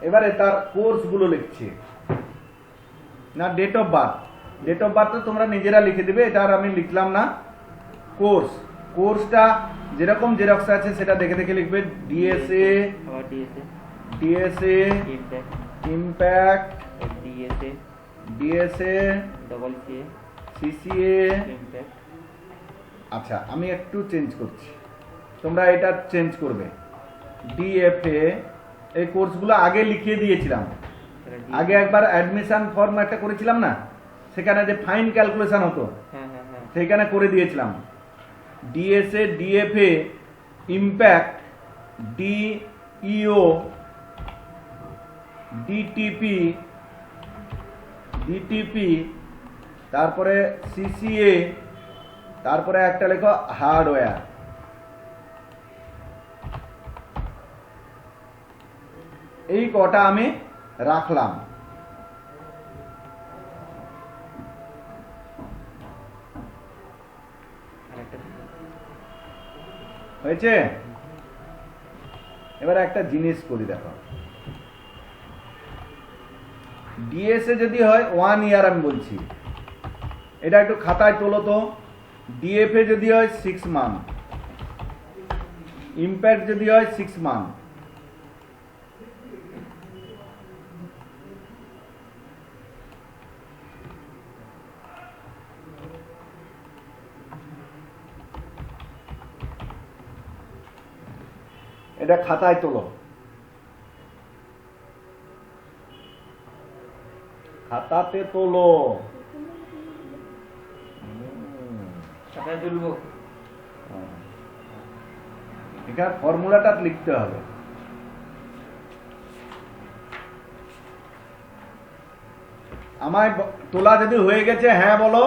এবারে তার কোর্সগুলো লিখছি না, date of birth. Date of birth তোমরা নিজেরা লিখে দিবে, এটা আর আমি লিখলাম না। কোর্সটা যেরকম জেরক্স আছে সেটা দেখে দেখে লিখবে। ডিএসএ, আবার DSA, DSA impact, impact, DSA, DSA double CA, CCA. Impact. আচ্ছা আমি একটু চেঞ্জ করছি, তোমরা এটা চেঞ্জ করবে। ডিএফএ এই কোর্সগুলো আগে লিখিয়ে দিয়েছিলাম। আগে একবার অ্যাডমিশন ফর্ম একটা করেছিলাম না, সেখানে যে ফাইন ক্যালকুলেশন হতো হ্যাঁ হ্যাঁ হ্যাঁ, সেইখানে করে দিয়েছিলাম। DSA, DFA, impact, DEO, DTP, DTP, তারপরে সিসিএ, তারপরে একটা লেখো হার্ডওয়্যার। এই কটা আমি রাখলাম। আরেকটা হয়েছে? এবার একটা জিনিস করি, দেখো। ডিএসএ যদি হয় 1 ইয়ার, আমি বলছি এটা একটু খাতায় তোলো তো। ডিএফএ যদি হয় 6 মান্থ, ইম্প্যাক্ট যদি হয় 6 মান্থ, এটা খাতায় তোলো, খাতাতে তোলো। খাতায় তুলবো। এখানে ফর্মুলাটা লিখতে হবে। আমায় তোলা যদি হয়ে গেছে হ্যাঁ বলো।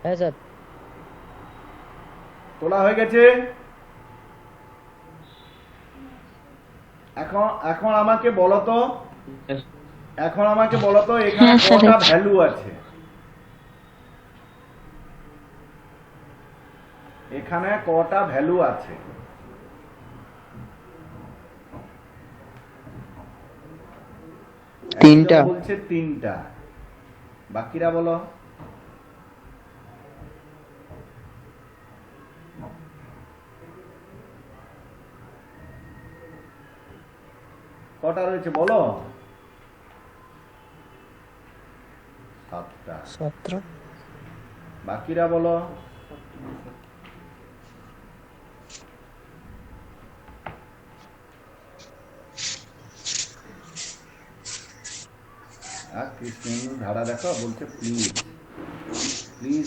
হ্যাঁ স্যার। তোলা হয়ে গেছে। এখন আমাকে বলো তো, এখানে হ্যাঁ, স্যার। কটা ভ্যালু আছে? এখানে কটা ভ্যালু আছে? তিনটা। একজন বলছে 3টা, বাকিরা বলো। কটা রয়েছে বলো? 7টা। 17। বাকিরা বলো। আর কৃষ্ণেন্দু ধারা দেখো, বলছে প্লিজ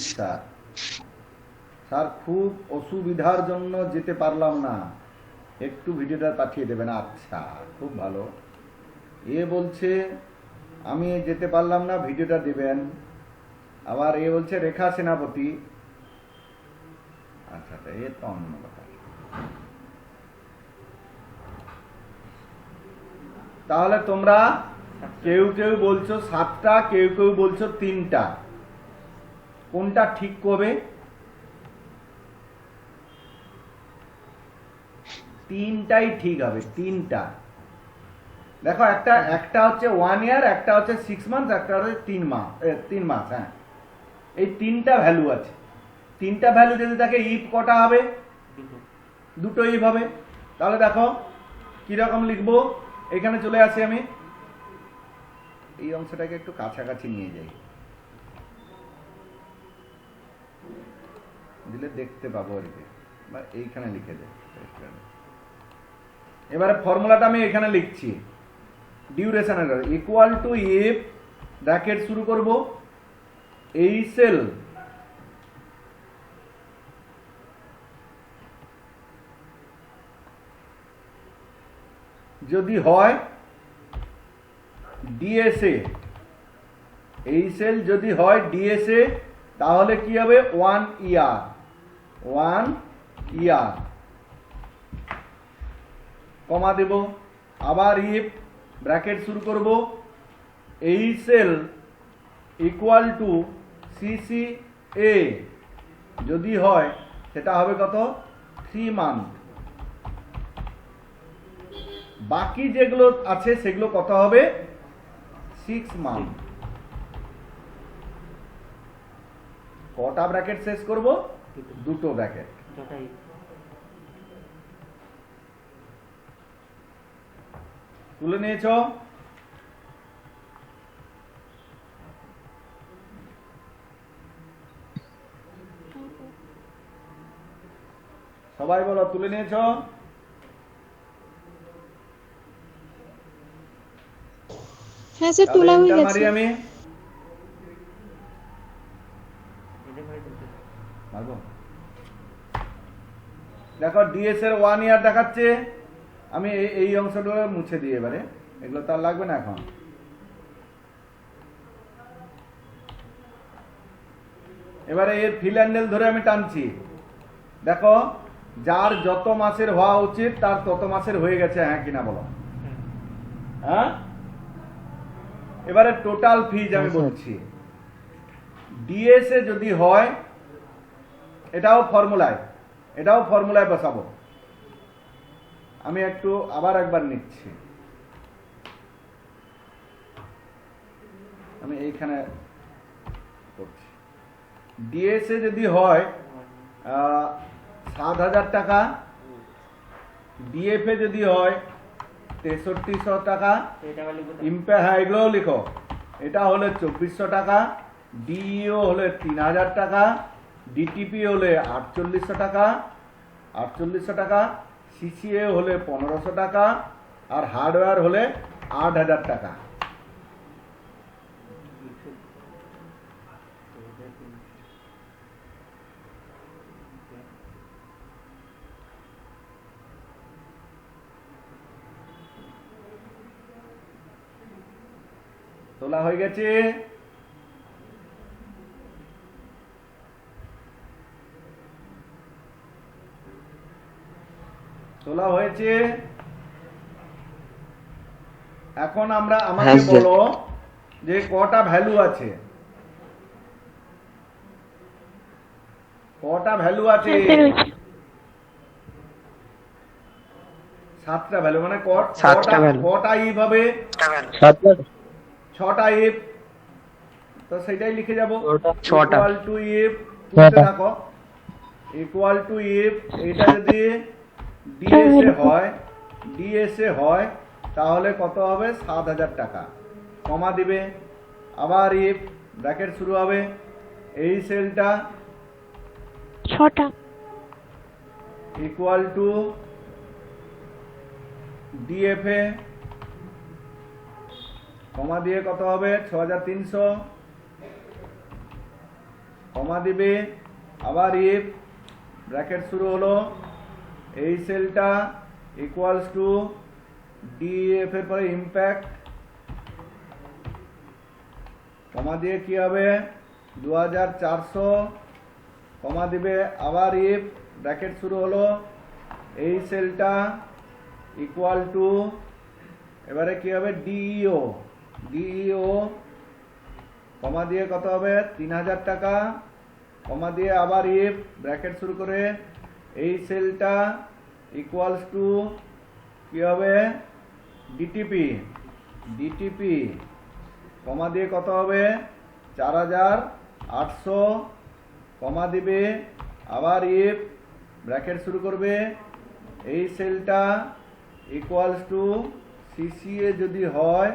স্যার খুব অসুবিধার জন্য যেতে পারলাম না, একটু ভিডিওটা পাঠিয়ে দেবেন। আচ্ছা খুব ভালো। এ বলছে আমি যেতে পারলাম না, ভিডিওটা দেবেন। আবার এ বলছে রেখা সেনাপতি। আচ্ছা এ তো অন্য কথা। তাহলে তোমরা কেউ কেউ বলছো 7টা, কেউ কেউ বলছো 3টা। কোনটা ঠিক করবে? 3টাই ঠিক হবে, 3টা। দেখো একটা হচ্ছে 1 ইয়ার, একটা হচ্ছে 6 মান্থ, একটা হচ্ছে 3 মাস। হ্যাঁ, এই 3টা ভ্যালু আছে। 3টা ভ্যালু যদি থাকে, ইফ কটা হবে? দুটো ইফ হবে। তাহলে দেখো কিরকম লিখবো। এখানে চলে আসি আমি, এই অংশটাকে একটু কাছাকাছি নিয়ে যাই, দিলে দেখতে পাবো আর কি। বা এইখানে লিখে দেয়। এবারে ফর্মুলাটা আমি এখানে লিখছি। ডিউরেশনের ইকুয়াল টু ইফ, ব্র্যাকেট শুরু করব, এই সেল যদি হয় ডিএসএ, এই সেল যদি হয় ডিএসএ, তাহলে কি হবে? 1 ইয়ার। 1 ইয়ার, কমা দেব, আবার ইফ ব্র্যাকেট শুরু করব, এই সেল ইকুয়াল টু সিসি এ যদি হয় সেটা হবে কত 3 মান্থ। বাকি যেগুলো আছে সেগুলো কত হবে 6 মান্থ। কটা ব্র্যাকেট শেষ করব, দুটো ব্র্যাকেট। যটাই তুলে নিয়েছ? সবাই বলো তুলে নিয়েছ? হ্যাঁ স্যার তোলা হয়ে তাহলে গেছে। মারি আমি এদের ভাই বলতে মারবো। দেখো ডিএস এর 1 ইয়ার দেখাচ্ছে, আমি এই অংশটা মুছে দিই এবারে, এগুলো তার লাগবে না এখন। এবারে এর ফিল হ্যান্ডেল ধরে আমি টানছি, দেখো যার যত মাসের হওয়া উচিত তার তত মাসের হয়ে গেছে, হ্যাঁ কিনা বলো। হ্যাঁ, এবারে টোটাল ফিজ আমি হ্যাঁ, স্যার। বলছি। ডিএস এ যদি হয়, এটাও ফর্মুলায় বসাবো। আমি একটু আবার একবার নিচ্ছি, আমি এইখানে করছি। ডিএস এ যদি হয় 7,000 টাকা, ডিএফ এ যদি হয় 6300 টাকা, এটা আবার লিখবো তো? হ্যাঁ এগুলোও লিখো। এটা হলে 2400 টাকা, ডিইও হলে 3000 টাকা, ডিটিপি হলে 4800 টাকা, সিসিএ হলে 1500 টাকা, আর হার্ডওয়্যার হলে 8000 টাকা। তোলা হয়ে গেছে? তোলা হয়েছে? এখন আমাকে হ্যাঁ, স্যার। বলো যে কটা ভ্যালু আছে, কটা ভ্যালু আছে? হ্যাঁ, স্যার, ওই- 7টা ভ্যালু, মানে 7টা value। কটা ইফ হবে? 7টা 6টা ইফ, তো সেটাই লিখে যাব। 6টা। ইকুয়াল টু ইফ, 6টা। দেখো ইকুয়াল টু ইফ, এটা যদি ডিএসএ হয় তাহলে কত হবে 7,000 টাকা, কমা দিবে, আবার ইফ ব্র্যাকেট শুরু হবে, এই সেলটা 6টা ইকুয়াল টু ডিএফএ, কমা দিয়ে কত হবে 6,300, কমা দিবে, আবার ইফ ব্র্যাকেট শুরু হলো, এই সেলটা ইকুয়ালস টু ডিএফ এর পরে ইম্প্যাক্ট, কমা দিয়ে কি হবে 2400, কমা দিবে, আবার ইফ ব্র্যাকেট শুরু হলো, এই সেলটা ইকুয়াল টু, এবারে কি হবে ডিইও, কমা দিয়ে কত হবে 3000 টাকা, কমা দিয়ে আবার ইফ ব্র্যাকেট শুরু করে, এই সেলটা ইকুয়ালস টু কি হবে ডিটিপি, কমা দিয়ে কত হবে 4800, কমা দিবে, আবার ইফ ব্র্যাকেট শুরু করবে, এই সেলটা ইকুয়ালস টু সিসিএ যদি হয়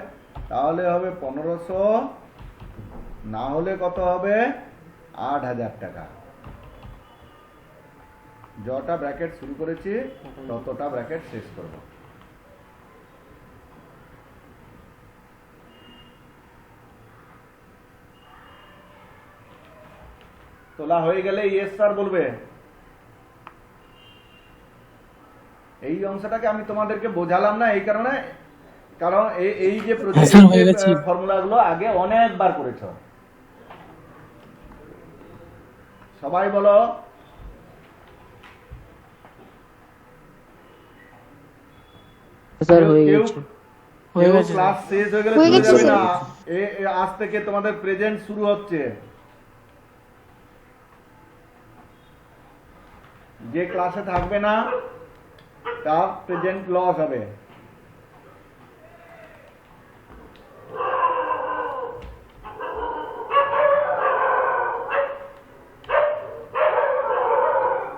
তাহলে হবে 1500, না হলে কত হবে 8000 টাকা। যটা ব্র্যাকেট শুরু করেছি ততটা ব্র্যাকেট শেষ করব। তোলা হয়ে গেলে ইয়েস স্যার বলবে। এই অংশটাকে আমি তোমাদেরকে বোঝালাম না এই কারণে, কারণ এই যে ফর্মুলাগুলো আগে অনেকবার করেছো। সবাই বলো স্যার হয়ে কেউ গেছে কেউ ক্লাস শেষ হয়ে গেলে হয়ে চলে গেছে যাবে স্যার। না। আজ থেকে তোমাদের প্রেজেন্ট শুরু হচ্ছে। যে ক্লাসে থাকবে না তার প্রেজেন্ট লস হবে।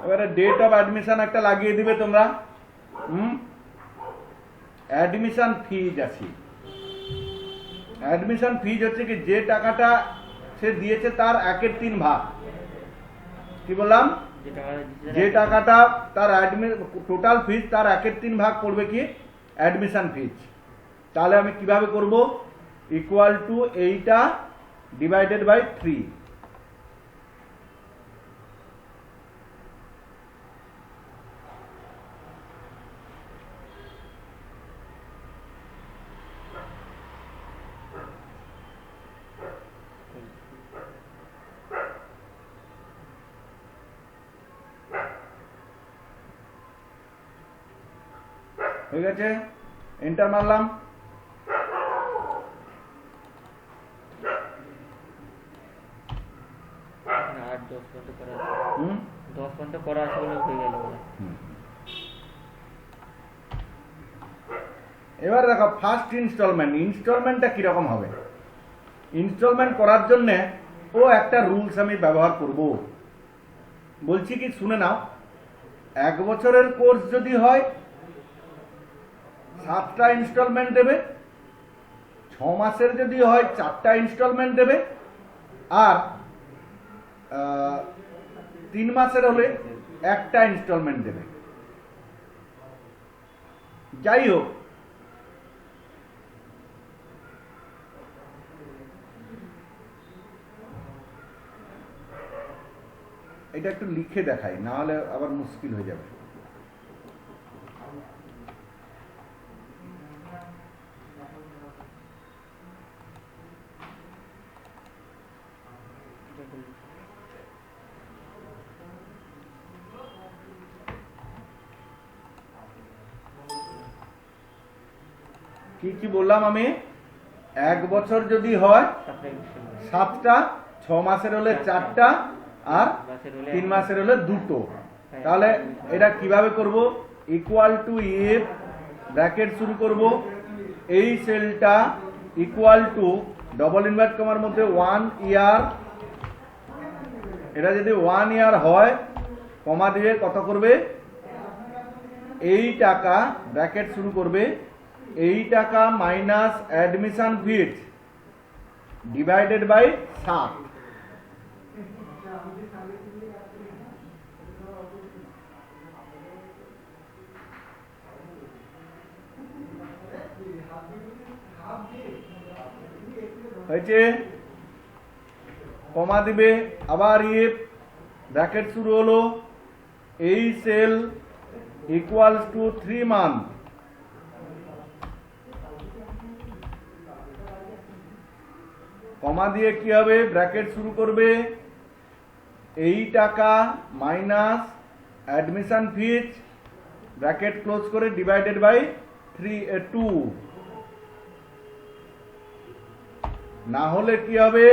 এবারে ডেট অফ অ্যাডমিশন একটা লাগিয়ে দিবে তোমরা। অ্যাডমিশন ফিজ আছে। অ্যাডমিশন ফিজ হচ্ছে কি যে টাকাটা সে দিয়েছে তার 1/3 ভাগ। কি বললাম? যে টাকাটা তার টোটাল ফিজ তার 1/3 ভাগ পড়বে কি অ্যাডমিশন ফিজ। তাহলে আমি কিভাবে করব? ইকুয়াল টু এইটা ডিভাইডেড বাই 3। হয়ে গেছে? এন্টার মারলাম। আর 10 পর্যন্ত করা আছে। 10 পর্যন্ত করা আছে বলে হয়ে গেল বলে। এবার দেখো ফার্স্ট ইনস্টলমেন্টটা কিরকম হবে। ইনস্টলমেন্ট করার জন্য ও একটা রুলস আমি ব্যবহার করব। বলছি কি শুনে নাও। 1 বছরের কোর্স যদি হয় 7টা ইনস্টলমেন্ট দেবে। 6 মাসের যদি হয় 4টা ইনস্টলমেন্ট দেবে। আর 3 মাসের হলে 1টা ইনস্টলমেন্ট দেবে। যাই হোক, এটা একটু লিখে দেখাই, না হলে আবার মুশকিল হয়ে যাবে। কি কি বললাম আমি? 1 বছর যদি হয় 7টা, 6 মাসের হলে 4টা, আর 3 মাসের হলে 2টো। তাহলে এটা কিভাবে করব? ইকুয়াল টু ইফ ব্র্যাকেট শুরু করব, এই সেলটা ইকুয়াল টু ডবল ইনভার্ট কমার মধ্যে 1 ইয়ার। এটা যদি 1 ইয়ার হয় কমা দিয়ে কত করবে? এই টাকা ব্র্যাকেট শুরু করবে, এই টাকা minus admission fees divided by 7। হয়েছে? কমা দিবে, আবার ইফ ব্র্যাকেট শুরু হলো, এই cell equals to 3 month. Comma দিয়ে কি হবে? ব্র্যাকেট শুরু করবে, এই টাকা minus admission fees bracket close করে ডিভাইডেড বাই 2। না হলে কি হবে?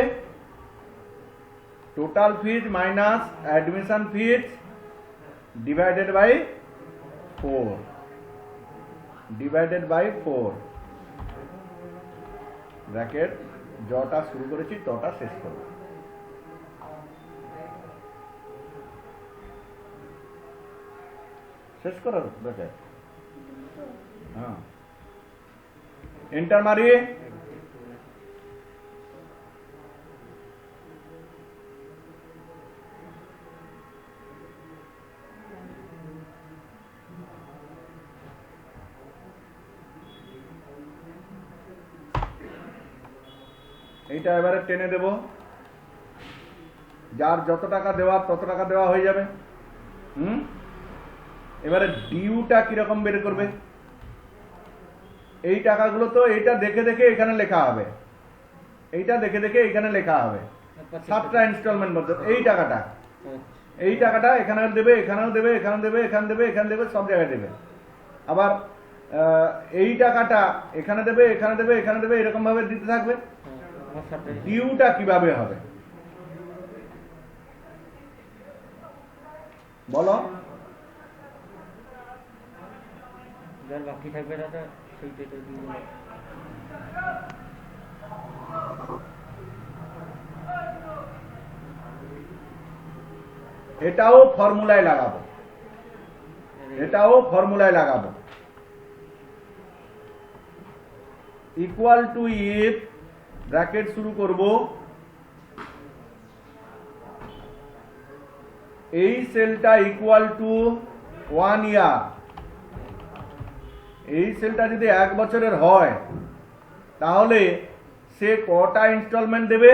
Total fees minus admission fees divided by 4। Divided by 4 bracket যটা শুরু করেছি তটা শেষ করব। শেষ করো ব্র্যাকেট। হ্যাঁ, এন্টার মারিয়ে এইটা এবারে টেনে দেব। যার যত টাকা দেওয়ার তত টাকা দেওয়া হয়ে যাবে। এবারে ডিউটা কিরকম বের করবে? এই টাকাগুলো তো এইটা দেখে দেখে এখানে লেখা হবে, এইটা দেখে দেখে এখানে লেখা হবে। 7টা ইনস্টলমেন্ট বলতে এই টাকাটা এখানে দেবে, এখানেও দেবে, এখানে দেবে, এখানে দেবে, এখানে দেবে, সব জায়গায় দেবে। আবার এই টাকাটা এখানে দেবে, এখানে দেবে, এখানে দেবে, এরকম ভাবে দিতে থাকবে। আমার ষাটটা ডিউটা কিভাবে হবে বলো? যার বাকি থাকবে দাদা সেইটাই তো দিয়ে দেবো। এটাও ফর্মুলায় লাগাবো, এটাও ফর্মুলায় লাগাবো। ইকুয়াল টু ইফ ব্র্যাকেট শুরু করব, এই সেলটা ইকুয়াল টু 1 ইয়ার। এই সেলটা যদি 1 বছরের হয় তাহলে সে কটা ইনস্টলমেন্ট দেবে?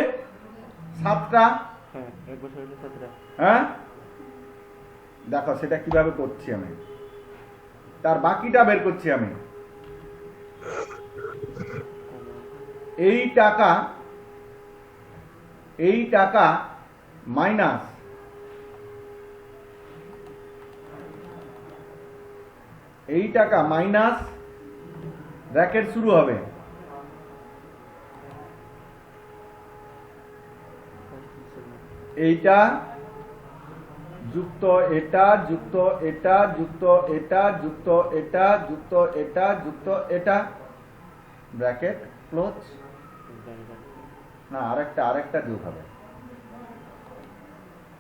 7টা। হ্যাঁ 1 বছর হলে 17। হ্যাঁ, দেখো সেটা কিভাবে করছি আমি, তার বাকিটা বের করছি আমি। এই টাকা মাইনাস এই টাকা মাইনাস ব্র্যাকেট শুরু হবে, এইটা যুক্ত এটা যুক্ত এটা যুক্ত এটা যুক্ত এটা যুক্ত এটা যুক্ত এটা, ব্র্যাকেট ক্লোজ। না, আরেকটা যোগ হবে,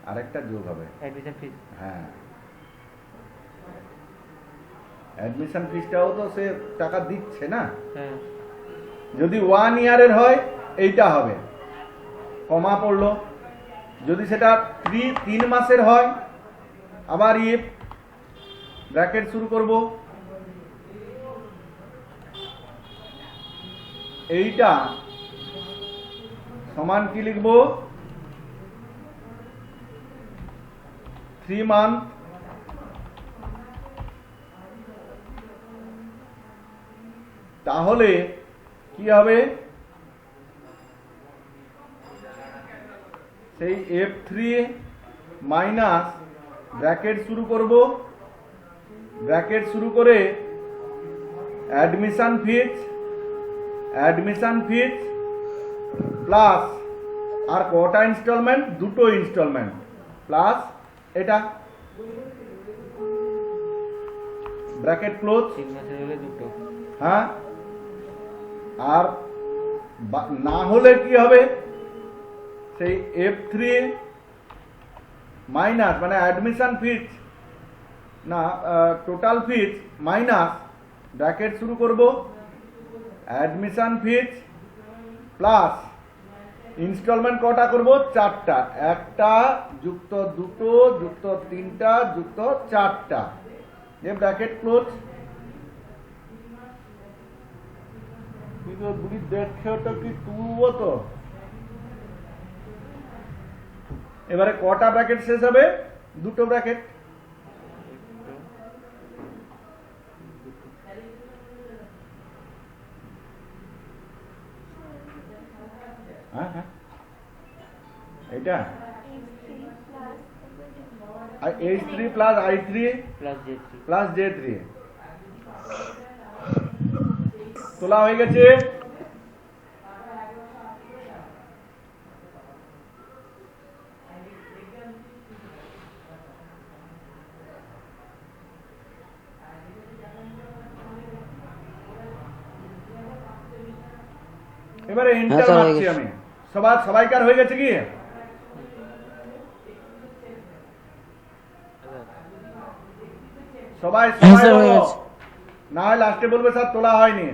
আরেকটা যোগ হবে। Admission fees. হ্যাঁ, অ্যাডমিশন ফিসটাও তো সে টাকা দিচ্ছে না। হ্যাঁ যদি 1 ইয়ারের হয় এইটা হবে, কমা পড়লো। যদি সেটা 3 মাসের হয় আবার ইফ ব্র্যাকেট শুরু করব, এইটা সমান কি লিখব? 3 মান্থ তাহলে কি হবে? সেই F3 মাইনাস ব্র্যাকেট শুরু করব, ব্র্যাকেট শুরু করে অ্যাডমিশন ফিজ প্লাস আর কটা ইনস্টলমেন্ট? 2টো ইনস্টলমেন্ট প্লাস এটা, ব্র্যাকেট ক্লোজ। 3 মাসের হলে 2টো। হ্যাঁ, আর না হলে কি হবে? সেই F3 মাইনাস মানে অ্যাডমিশন ফিজ না টোটাল ফিজ মাইনাস ব্র্যাকেট শুরু করব, অ্যাডমিশন ফিজ প্লাস ইনস্টলমেন্ট কটা করব? 4টা, 1টা যুক্ত 2টো যুক্ত 3টা যুক্ত 4টা, যে ব্র্যাকেট ক্লোজ। বুড়ি দেখে তো কি তুলবো তো। এবারে কটা ব্র্যাকেট শেষ হবে? 2টো ব্র্যাকেট। হ্যাঁ হ্যাঁ, এইটা H3 plus I3 plus J3 plus J3 তোলা হয়ে গেছে। এবারে এন্টার স্যার, হয়ে মারছি গেছে। আমি। সবাইকার হয়ে গেছে কি? সবাই হ্যাঁ, স্যার, বলো। হয়ে গেছে। না হয় লাস্টে বলবে স্যার তোলা হয়নি।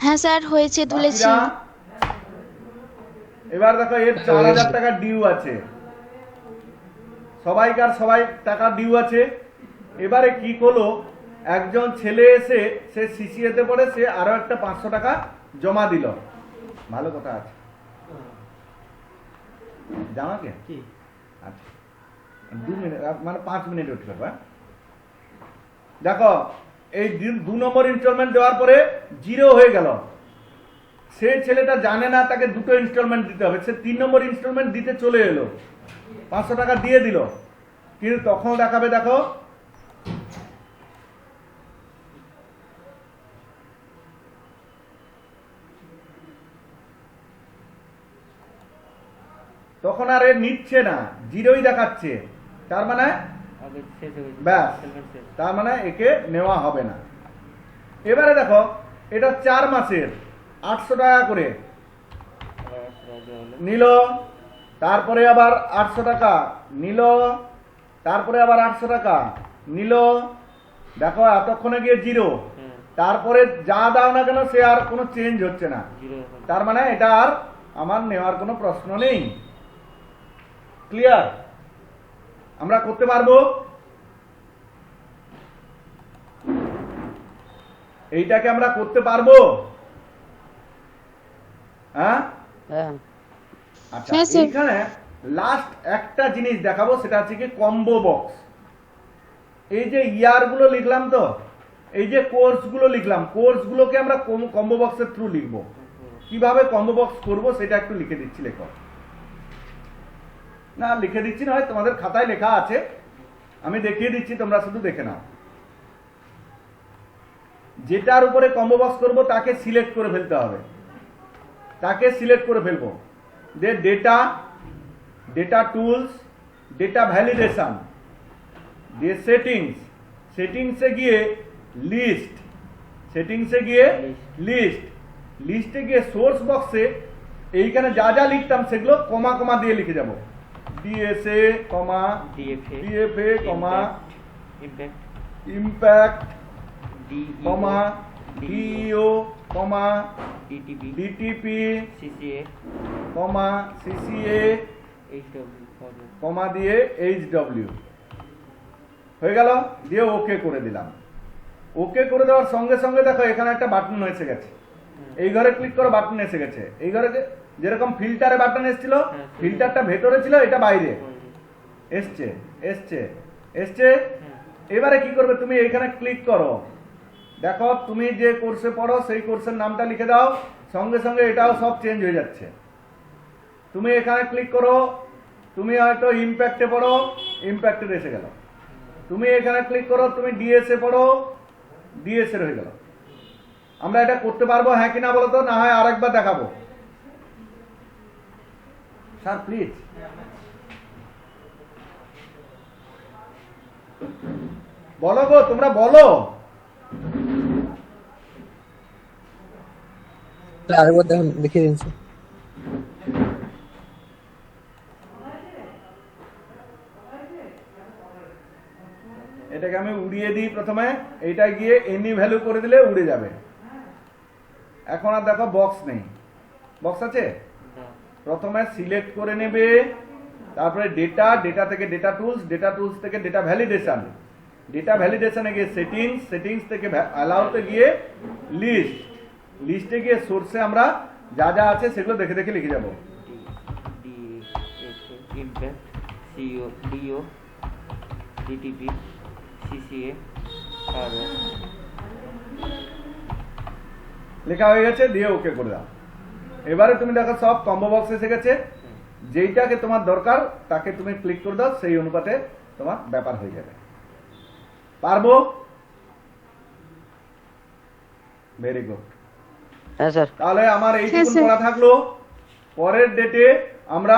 হ্যাঁ স্যার হয়েছে, তুলেছি। বাকিরা? এবার দেখো এর 4000 টাকা ডিউ আছে, সবাই টাকা ডিউ আছে। এবারে কি করলো, একজন ছেলে এসে সে সিসিএতে পড়ে, সে আরো একটা 500 টাকা জমা দিল। ভালো কথা আছে, জানা কে? আচ্ছা 2 মিনিট মানে 5 মিনিট উঠে যাবে। দেখো এই 2 নম্বর ইনস্টলমেন্ট দেওয়ার পরে 0 হয়ে গেল। সেই ছেলেটা জানে না তাকে 2টো ইনস্টলমেন্ট দিতে হবে, সে 3 নম্বর ইনস্টলমেন্ট দিতে চলে এলো, 500 টাকা দিয়ে দিল। কিন্তু তখন দেখাবে দেখো তখন আর এ নিচ্ছে না, জিরোই দেখাচ্ছে, তার মানে আগে শেষ হয়ে গেছে ব্যাস, সেটেলমেন্ট শেষ। তার মানে একে নেওয়া হবে না। এবারে দেখো এটা 4 মাসের 800 টাকা করে আবার 800 টাকা দেওয়া হলো। নিল, তারপরে আবার 800 টাকা নিল, তারপরে আবার 800 টাকা নিল। দেখো এতক্ষণে গিয়ে জিরো, হ্যাঁ তারপরে যা দাও না কেন সে আর কোনো চেঞ্জ হচ্ছে না, জিরো এখন। তার মানে এটা আর আমার নেওয়ার কোনো প্রশ্ন নেই। ক্লিয়ার? আমরা করতে পারবো? এইটাকে আমরা করতে পারবো? হ্যাঁ হ্যাঁ আচ্ছা, হ্যাঁ, স্যার। এইখানে লাস্ট একটা জিনিস দেখাবো, সেটা হচ্ছে কি কম্বো বক্স। এই যে ইয়ার গুলো লিখলাম, তো এই যে কোর্স গুলো লিখলাম, কোর্স গুলোকে আমরা কম্বো বক্সের থ্রু লিখবো। কিভাবে কম্বো বক্স করবো সেটা একটু লিখে দিচ্ছি, লেখো। না লিখে দিচ্ছি নয়, তোমাদের খাতায় লেখা আছে, আমি দেখিয়ে দিচ্ছি, তোমরা শুধু দেখে নাও। যেটার উপরে কম্বো বক্স করবো তাকে সিলেক্ট করে ফেলতে হবে, তাকে সিলেক্ট করে ফেলবো। যে data, data tools, data validation, দিয়ে সেটিংস, সেটিংসে গিয়ে লিস্ট, সেটিংসে গিয়ে লিস্ট, লিস্টে গিয়ে সোর্স বক্সে এইখানে যা যা লিখতাম সেগুলো কমা কমা দিয়ে লিখে যাব। ডিএসএ কমা ডিএফএ ডিএফএ কমা ইমপ্যাক্ট ইম্প্যাক্ট ডিই কমা ডিইও কমা ডিটিপি ডিটিপি সিসিএ কমা সিসিএ এইচডব্লিউ ফরম্যাট। কমা দিয়ে এইচডব্লিউ হয়ে গেল। দিয়ে ওকে করে দিলাম। ওকে করে দেওয়ার সঙ্গে সঙ্গে দেখো এখানে একটা বাটন এসে গেছে, এই ঘরে ক্লিক করো, বাটন এসে গেছে। এই ঘরে যেরকম ফিল্টারে বাটন এসেছিল, হ্যাঁ, ফিল্টারটা ভেতরে ছিল, এটা বাইরে এসছে, এসছে, এসছে। হ্যাঁ এবারে কি করবে, তুমি এখানে ক্লিক করো, দেখো তুমি যে কোর্সে পড়ো সেই কোর্সের নামটা লিখে দাও, সঙ্গে সঙ্গে এটাও সব চেঞ্জ হয়ে যাচ্ছে। তুমি এখানে ক্লিক করো, তুমি হয়তো ইম্প্যাক্টে পড়ো, ইম্প্যাক্টে এসে গেল। তুমি এখানে ক্লিক করো, তুমি ডিএসএ পড়ো, ডিএসএ হয়ে গেল। আমরা এটা করতে পারবো হ্যাঁ কিনা বলো তো, না হয় আরেকবার দেখাবো। Sir please. বলো গো, তোমরা বলো। আরেকবার দেখুন, দেখিয়ে দিন স্যার। এটাকে আমি উড়িয়ে দিই প্রথমে, এইটা গিয়ে এনি ভ্যালু করে দিলে উড়ে যাবে। এখন আর দেখো বক্স নেই, বক্স আছে? না প্রথমে সিলেক্ট করে নেবে, তারপরে ডেটা, ডেটা থেকে ডেটা টুলস, ডেটা টুলস থেকে ডেটা ভ্যালিডেশন, ডেটা ভ্যালিডেশনে গিয়ে সেটিংস, সেটিংস থেকে অ্যালাউতে গিয়ে লিস্ট, লিস্টে গিয়ে সোর্সে আমরা যা যা আছে সেগুলো দেখে দেখে লিখে যাব। DFA impact CO DO DTP CCA আর লেখা হয়ে গেছে, দিয়ে ওকে করে দাও। এবারে তুমি দেখো সব কম্বো বক্স এসে গেছে, যেইটাকে তোমার দরকার তাকে তুমি ক্লিক করে দাও, সেই অনুপাতে তোমার ব্যাপার হয়ে যাবে। পারবো? Very good. হ্যাঁ স্যার। তাহলে আমার হ্যাঁ, এইটুকুন স্যার। পড়া থাকলো। পরের ডেটে আমরা